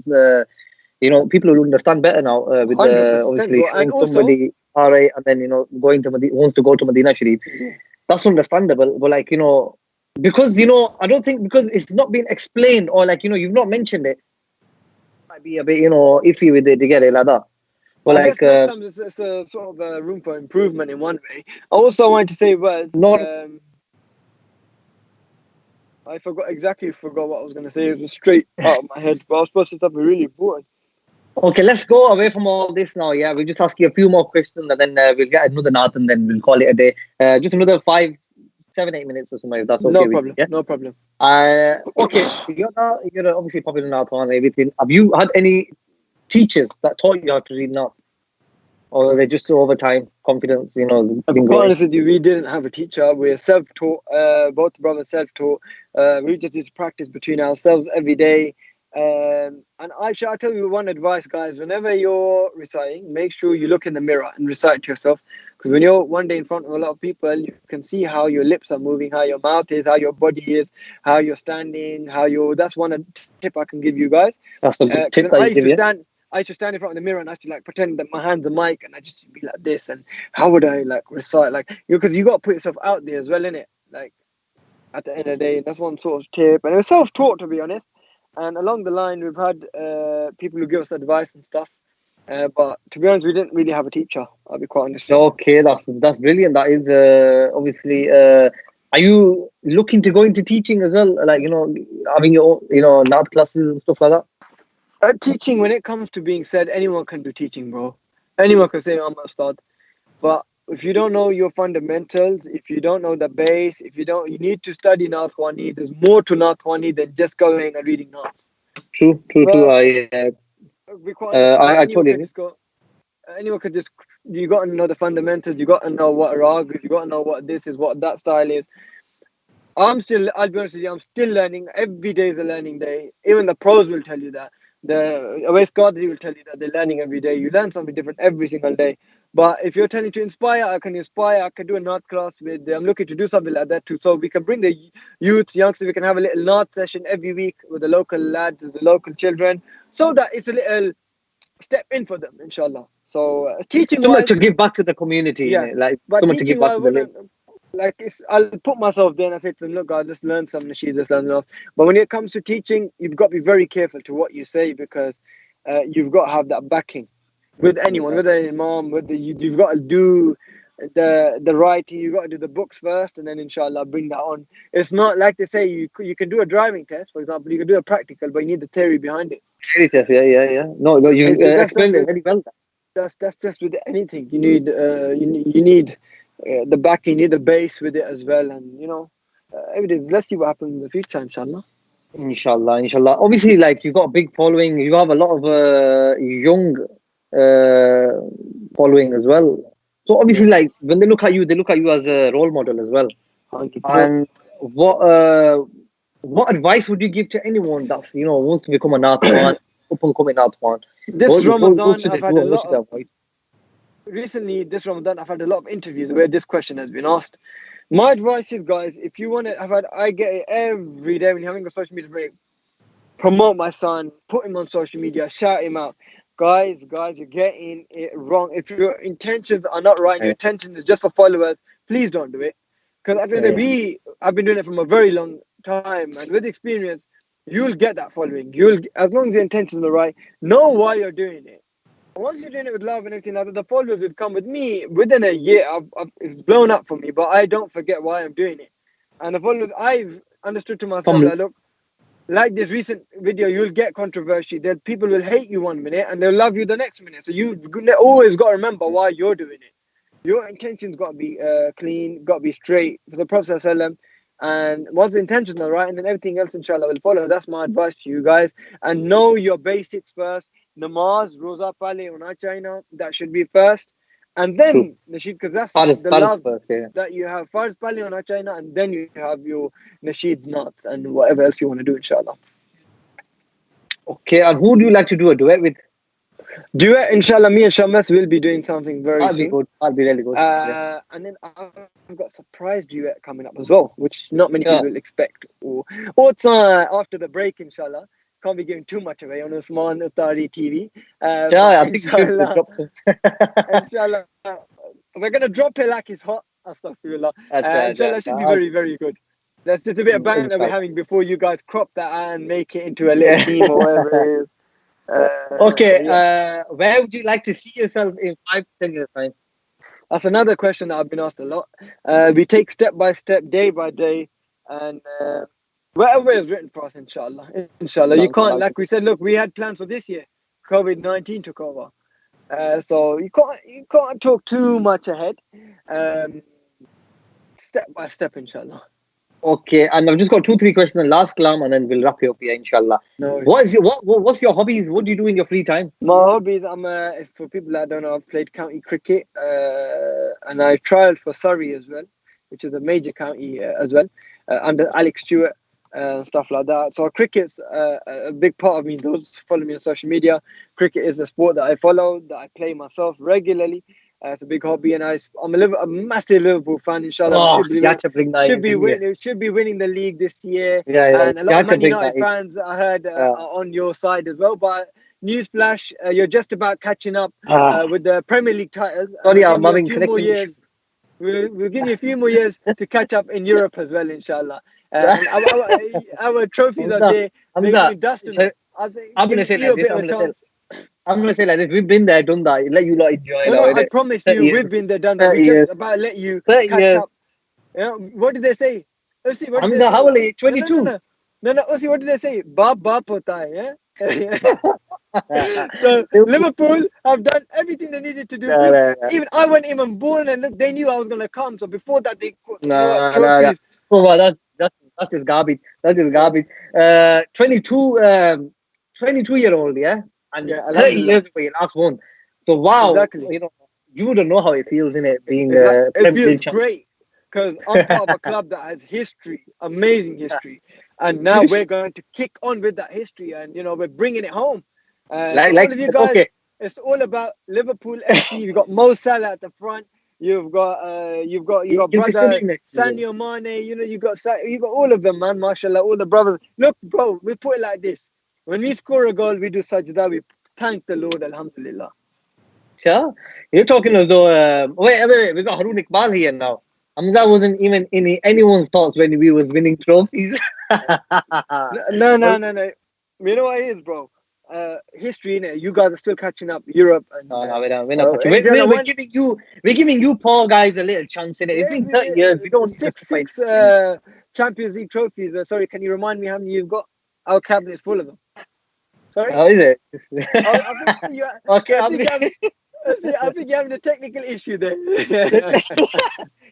B: people will understand better now. With
C: 100%,
B: obviously
C: bro. And
B: showing
C: also,
B: somebody alright, and then going to wants to go to Medina Sharif.
C: yeah,
B: That's understandable. But like because I don't think because it's not been explained or like you've not mentioned it, might be a bit iffy with it to get it like that. But
C: I
B: like
C: guess next time it's a sort of a room for improvement in one way. I also wanted to say was,
B: not
C: forgot what I was gonna say. It was straight out of my head, but I was supposed to say something really important.
B: okay. Let's go away from all this now. Yeah, we'll just ask you a few more questions and then we'll get another Nath and then we'll call it a day. Just another 5, 7, 8 minutes or something. If that's
C: No
B: okay with you.
C: problem.
B: Yeah.
C: No problem.
B: Okay. You're obviously popular Nath and everything. Have you had any teachers that taught you how to read Nath, or are they just over time confidence?
C: I'll be
B: Been
C: quite
B: growing.
C: honest with you, we didn't have a teacher. We're self-taught. Both brothers self-taught. We just used to practice between ourselves every day. And I tell you one advice, guys. Whenever you're reciting, make sure you look in the mirror and recite to yourself. Because when you're one day in front of a lot of people, you can see how your lips are moving, how your mouth is, how your body is, how you're standing, That's one tip I can give you guys.
B: That's a good
C: Because
B: tip that
C: I
B: you
C: used
B: give.
C: to
B: Yeah.
C: stand in front of the mirror and I used to like pretend that my hand's a mic and I just be like this. And how would I like recite? Like, because you got to put yourself out there as well, innit? Like, at the end of the day, that's one sort of tip. And it was self-taught, to be honest. And along the line, we've had people who give us advice and stuff. But to be honest, we didn't really have a teacher. I'll be quite honest with you.
B: Okay, that's brilliant. That is obviously. Are you looking to go into teaching as well? Like having your Nath classes and stuff like that.
C: Teaching, when it comes to being said, anyone can do teaching, bro. Anyone can say, I'm a start. But if you don't know your fundamentals, if you don't know the base, you need to study Nathwani. There's more to Nathwani than just going and reading Naths.
B: True, true, true.
C: But
B: I
C: to be quite honest with you,
B: I totally agree.
C: anyone could just, you got to know the fundamentals, you got to know what rag is, you got to know what this is, what that style is. I'll be honest with you, I'm still learning. Every day is a learning day. Even the pros will tell you that. The Awais Qadri will tell you that they're learning every day. You learn something different every single day. But if you're telling to inspire, I can inspire. I can do a Naat class with. I'm looking to do something like that too. So we can bring the youths, youngsters. We can have a little Naat session every week with the local lads, the local children, so that it's a little step in for them, inshallah. So teaching
B: So much
C: wise,
B: to give back to the community,
C: yeah.
B: innit? Like
C: But
B: so much to give
C: teaching
B: back
C: wise,
B: to the link.
C: like I'll put myself there and I say to them, look, God, let's learn some nasheed, let's learn enough. But when it comes to teaching, you've got to be very careful to what you say, because you've got to have that backing with anyone,
B: Yeah.
C: whether an imam, whether you've got to do the writing, you've got to do the books first, and then inshallah bring that on. It's not like they say you can do a driving test, for example, you can do a practical, but you need the theory behind it.
B: Very tough, yeah, yeah, yeah. No, no, you
C: It's just,
B: explained it very well.
C: that's just with anything. You need the back, you need the base with it as well, and everything. Let's see what happens in the future, inshallah.
B: Inshallah, inshallah. Obviously, like you got a big following. You have a lot of young following as well. So
C: Yeah,
B: obviously, like when they look at you, they look at you as a role model as well.
C: 100%.
B: And what advice would you give to anyone that's wants to become a Naat Khan, up and coming Naat Khan?
C: This
B: What
C: Ramadan,
B: should they
C: I've
B: do?
C: had a
B: What
C: lot
B: should they
C: of
B: avoid?
C: recently. This Ramadan, I've had a lot of interviews where this question has been asked. My advice is, guys, if you want to, I get it every day when you're having a social media break. Promote my son, put him on social media, shout him out. Guys, you're getting it wrong. If your intentions are not right, and your
B: Yeah,
C: intention is just for followers, please don't do it. Because at the end
B: yeah,
C: of
B: yeah.
C: the day, I've been doing it from a very long time, and with experience, you'll get that following. You'll, as long as the intentions are right, know why you're doing it. Once you're doing it with love and everything like that, the followers would come with me within a year. It's blown up for me, but I don't forget why I'm doing it. And the followers, I've understood to myself
B: From
C: that, look, like this recent video, you'll get controversy. That people will hate you 1 minute and they'll love you the next minute. So you always got to remember why you're doing it. Your intentions got to be clean, got to be straight for the Prophet ﷺ. And once the intentions are right, and then everything else, inshallah, will follow. That's my advice to you guys. And know your basics first. Namaz, roza pale hona chahina, that should be first. And
B: true.
C: then nasheed, because that's the
B: Farz
C: love
B: first, yeah.
C: that you have. Farz pale hona chahina, and then you have your nasheed knots and whatever else you want to do, inshallah.
B: Okay, and who do you like to do a duet with?
C: Duet, inshallah, me and Shamas will be doing something very
B: That'll be
C: soon.
B: good. That'll be really good. Yeah.
C: And then I've got a surprise duet coming up as well, which not many
B: Yeah.
C: people expect. Or it's after the break, inshallah. Can't be giving too much away on Usman Attari TV.
B: Yeah, I think you should
C: Inshallah,
B: drop some.
C: inshallah, we're gonna drop it like it's hot. Astaghfirullah.
B: That's right. Yeah.
C: Inshallah, should be very, very good. That's just a bit of banter we're
B: Inshallah.
C: having before you guys crop that and make it into a little
B: Yeah.
C: theme or whatever it is.
B: Okay.
C: Yeah.
B: Where would you like to see yourself in 5 to 10 years time?
C: That's another question that I've been asked a lot. We take step by step, day by day, and whatever is written for us, inshallah. Inshallah. You can't, like we said, look, we had plans for this year. COVID-19 took over. So you can't talk too much ahead. Um, Step by step, inshallah.
B: Okay, and I've just got 2, 3 questions. And last kalam, and then we'll wrap it up here, inshallah.
C: No worries.
B: What's your hobbies? What do you do in your free time?
C: My hobbies, for people that don't know, I've played county cricket, and I've trialled for Surrey as well, which is a major county as well, under Alex Stewart and stuff like that. So cricket's a big part of me. Those who follow me on social media, cricket is a sport that I follow, that I play myself regularly. It's a big hobby, and I'm a massive Liverpool fan. Inshallah,
B: Oh, you had to bring that
C: should
B: in,
C: be
B: didn't you?
C: winning. Should be winning the league this year.
B: Yeah,
C: And a
B: you
C: lot of
B: had to
C: Man
B: bring that
C: United
B: in.
C: fans, I heard,
B: Yeah.
C: are on your side as well. But newsflash, you're just about catching up
B: Ah,
C: with the Premier League titles.
B: sorry,
C: We'll
B: I'm
C: give you a
B: having
C: few more
B: connection
C: years.
B: issues.
C: We'll give you a few more years to catch up in Europe as well, inshallah. And our trophies are there waiting
B: Hamza,
C: to dust on them. I think
B: I'm gonna say
C: give you
B: like
C: a
B: this.
C: bit of a chance.
B: I'm gonna say like this. We've been there, done that. Let you lot enjoy
C: No,
B: now,
C: I
B: innit?
C: promise
B: 30
C: you,
B: years.
C: we've been there, done that.
B: 30
C: We just
B: years.
C: about let you
B: 30
C: catch
B: years.
C: up. What did they say? Usi, what did they
B: Hamza, how
C: say?
B: old are you? 22.
C: No, Usi, what did they say? Baap hota hai, yeah? So Liverpool have done everything they needed to do. Even I wasn't even born, and they knew I was gonna come. So before that, they
B: No.
C: trophies.
B: Oh, wow, that's just garbage. That's just garbage. 22, 22-year-old, yeah, and
C: Yeah,
B: 30
C: alhamdulillah.
B: years for your last one. So wow,
C: Exactly.
B: you wouldn't know how it feels in it being
C: It
B: Premier
C: feels
B: League champ.
C: great because I'm part of a club that has history, amazing history, and now we're going to kick on with that history, and we're bringing it home. To all of you guys,
B: okay.
C: it's all about Liverpool FC. You've got Mo Salah at the front. You've got
B: You'll be
C: brother
B: finishing next season.
C: Sadio Mane. You got all of them, man. Mashallah, all the brothers. Look, bro, we put it like this: when we score a goal, we do sajda. We thank the Lord, Alhamdulillah.
B: Sure. You're talking as though. Wait. We got Harun Iqbal here now. Hamza wasn't even in anyone's thoughts when we was winning trophies.
C: No, no, no, no. You know what it is, bro? History, innit? You guys are still catching up. Europe and
B: No, we're not catching.
C: Inshallah,
B: We're giving you poor guys a little chance in it. It's been 30 years. We don't need to
C: six
B: disappoint.
C: Champions League trophies. Sorry, can you remind me how many you've got? Our cabinet's full of them. Sorry.
B: How is it?
C: I think you.
B: Okay,
C: I think you're having a technical issue there.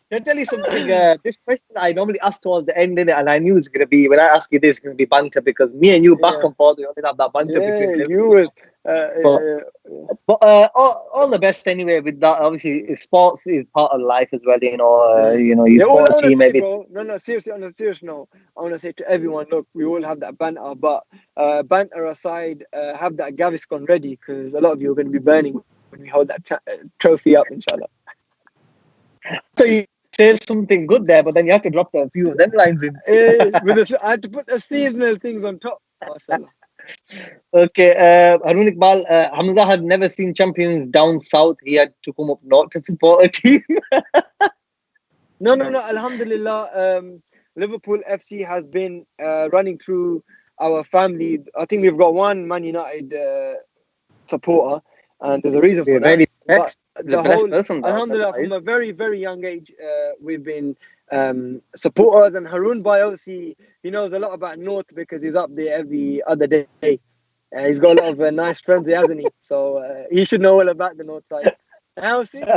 B: I'll tell you something. This question I normally ask towards the end, innit? And I knew it's gonna be when I ask you this, it's gonna be banter because me and you back and forth. We always have that banter between them.
C: you was.
B: But all the best anyway with that. Obviously, sports is part of life as well. You
C: All I
B: support a
C: want to
B: team.
C: say, bro. No, seriously, on a serious note, I want to say to everyone, look, we all have that banter, but banter aside, have that Gaviscon ready because a lot of you are going to be burning when we hold that trophy up, inshallah.
B: So you say something good there, but then you have to drop a few of them lines in.
C: I had to put the seasonal things on top. Mashallah.
B: Okay, Harun Iqbal, Hamza had never seen champions down south. He had to come up north to support a team.
C: No. Alhamdulillah, Liverpool FC has been running through our family. I think we've got one Man United supporter, and there's a reason for that.
B: Very
C: But
B: the best person.
C: Alhamdulillah, from a very, very young age, we've been supporters. And Harun Biosi, he knows a lot about North because he's up there every other day. He's got a lot of nice friends, hasn't he? So he should know all about the North side. How's it?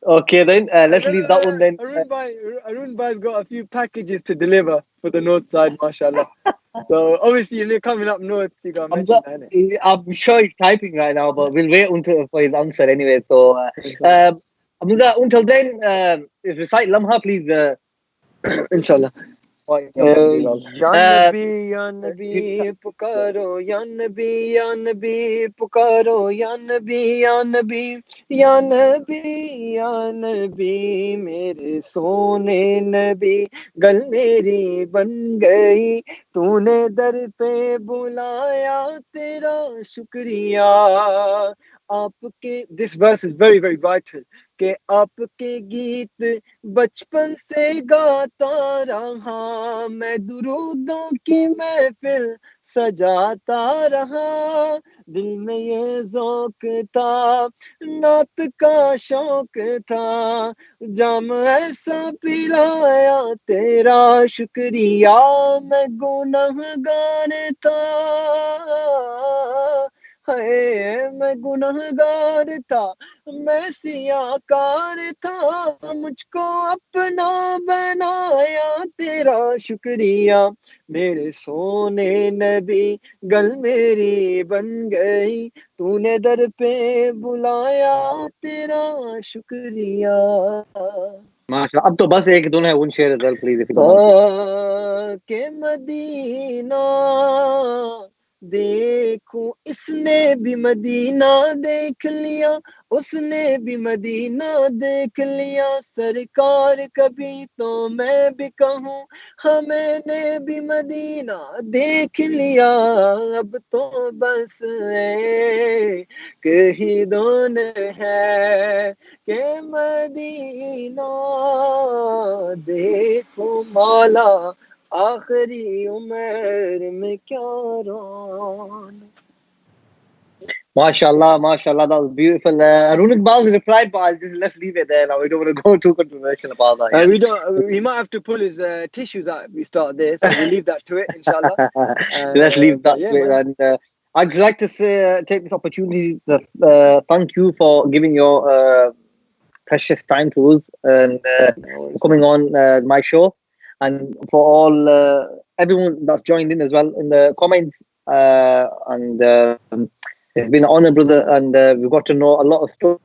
B: Okay, then let's leave that one then.
C: Arun Bhai's got a few packages to deliver for the North side, mashallah. So obviously, you're coming up north, you got to mention that, innit?
B: I'm sure he's typing right now, but we'll wait until for his answer anyway. So, Hamza, until then, recite Lamha, please.
C: Inshallah. Ya Nabi pukaro, Ya Nabi pukaro, Ya Nabi, Ya Nabi, Ya Nabi, mere sone Nabi, gal meri ban gayi, तूने दर पे बुलाया तेरा शुक्रिया आपके. This verse is very, very vital. कि आपके गीत बचपन से गाता रहा मैं दुरूदों की महफिल सजाता रहा दिल में ये ज़ौक़ था नात का शौक़ था जाम ऐसा पिलाया तेरा शुक्रिया मैं गुनहगार था है मैं गुनहगार था मैं सियाकार था मुझको अपना बनाया तेरा शुक्रिया मेरे सोने नबी गल मेरी बन गई तूने दर पे बुलाया तेरा शुक्रिया.
B: माशाल्लाह अब तो बस एक दोनों है वन शेयर अदर प्लीज
C: के मदीना देखूं इसने भी मदीना देख लिया उसने भी मदीना देख लिया सरकार कभी तो मैं भी कहूँ हाँ मैंने भी मदीना देख लिया अब तो बस एक ही दोन है के मदीना देखो मौला आखिरी उम्र में क्या रोन.
B: Mashallah, that was beautiful. Harun Iqbal's replied, but let's leave it there now. We don't want to go too controversial about that.
C: Yeah? We might have to pull his tissues out if we start there, so we leave that to it, inshallah.
B: Let's leave that to it. And I'd just like to take this opportunity to thank you for giving your precious time to us and coming on my show. And for all everyone that's joined in as well in the comments. It's been an honor, brother, and we've got to know a lot of stuff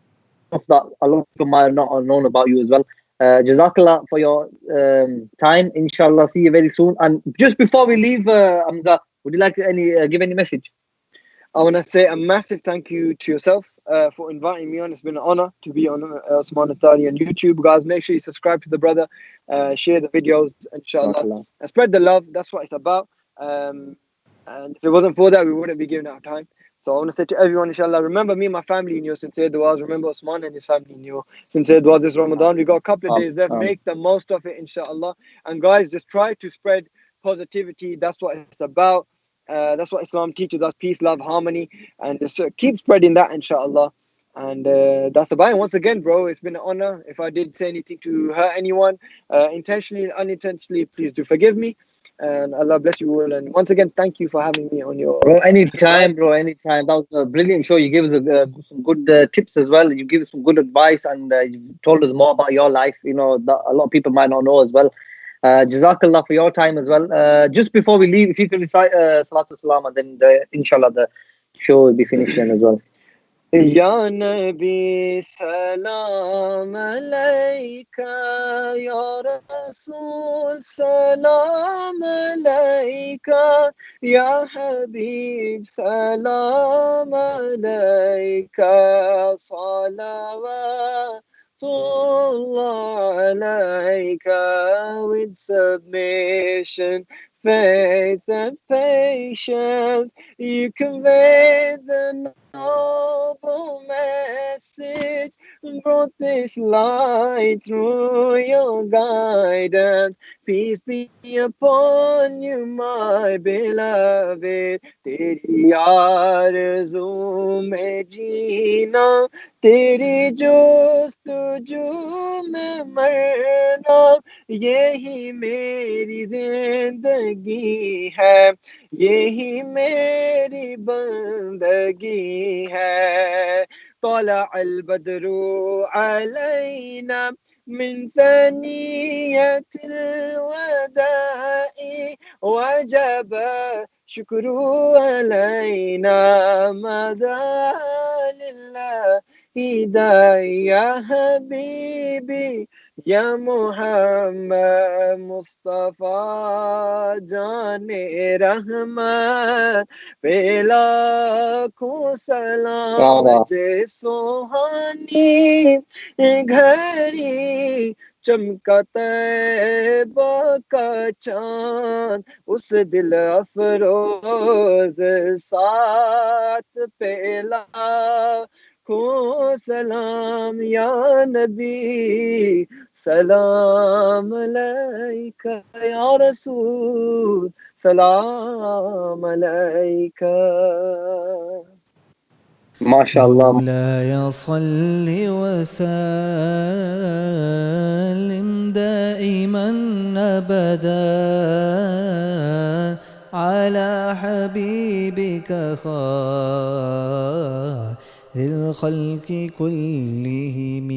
B: that a lot of people might have not known about you as well. Jazakallah for your time. Inshallah, see you very soon. And just before we leave, Hamza, Would you like to give any message?
C: I want to say a massive thank you to yourself for inviting me on. It's been an honor to be on Usman Attari on YouTube. Guys, make sure you subscribe to the brother, share the videos, inshallah, and spread the love. That's what it's about. And if it wasn't for that, we wouldn't be giving our time. So I want to say to everyone, inshallah, remember me and my family in your sincere du'as. Remember Usman and his family in your sincere du'as this Ramadan. We got a couple of days left. Make the most of it, inshallah. And guys, just try to spread positivity. That's what it's about. That's what Islam teaches us: peace, love, harmony, and just keep spreading that, inshallah. And that's about it. Once again, bro, it's been an honor. If I did say anything to hurt anyone, intentionally, unintentionally, please do forgive me. And Allah bless you all. And once again, thank you for having me on your.
B: Bro, anytime, bro, anytime. That was a brilliant show. You gave us some good tips as well. You gave us some good advice, and you told us more about your life. You know, that a lot of people might not know as well. Jazakallah for your time as well. Just before we leave, if you could recite Salatu Salam, and then inshallah the show will be finished then as well.
C: Ya Nabi Salam Alayka, Ya Rasul Salam Alayka, Ya Habib Salam Alayka, Salawatullah Alayka. With submission, faith and patience, you convey the noble message, brought this light through your guidance. Peace be upon you, my beloved. तेरी आरज़ू में जीना, तेरी जुस्तजू में मरना, यही मेरी जिंदगी है, यही मेरी बंदगी है. طلع البدر علينا من ثنية الوداع, وجب شكر علينا مدى لله هداية. يا حبيبي يا محمد مصطفى جان रहमत, पे लाखों सलाम जे सुहानी घड़ी, चमका तैबा का चांद, उस दिल अफरोज साथ पे लाखों सलाम. या नबी सलाम अलैका, या रसूल सलाम अलैका.
B: MashaAllah.
A: مولاي صل وسلم دائما أبدا على حبيبك خير الخلق كلهم.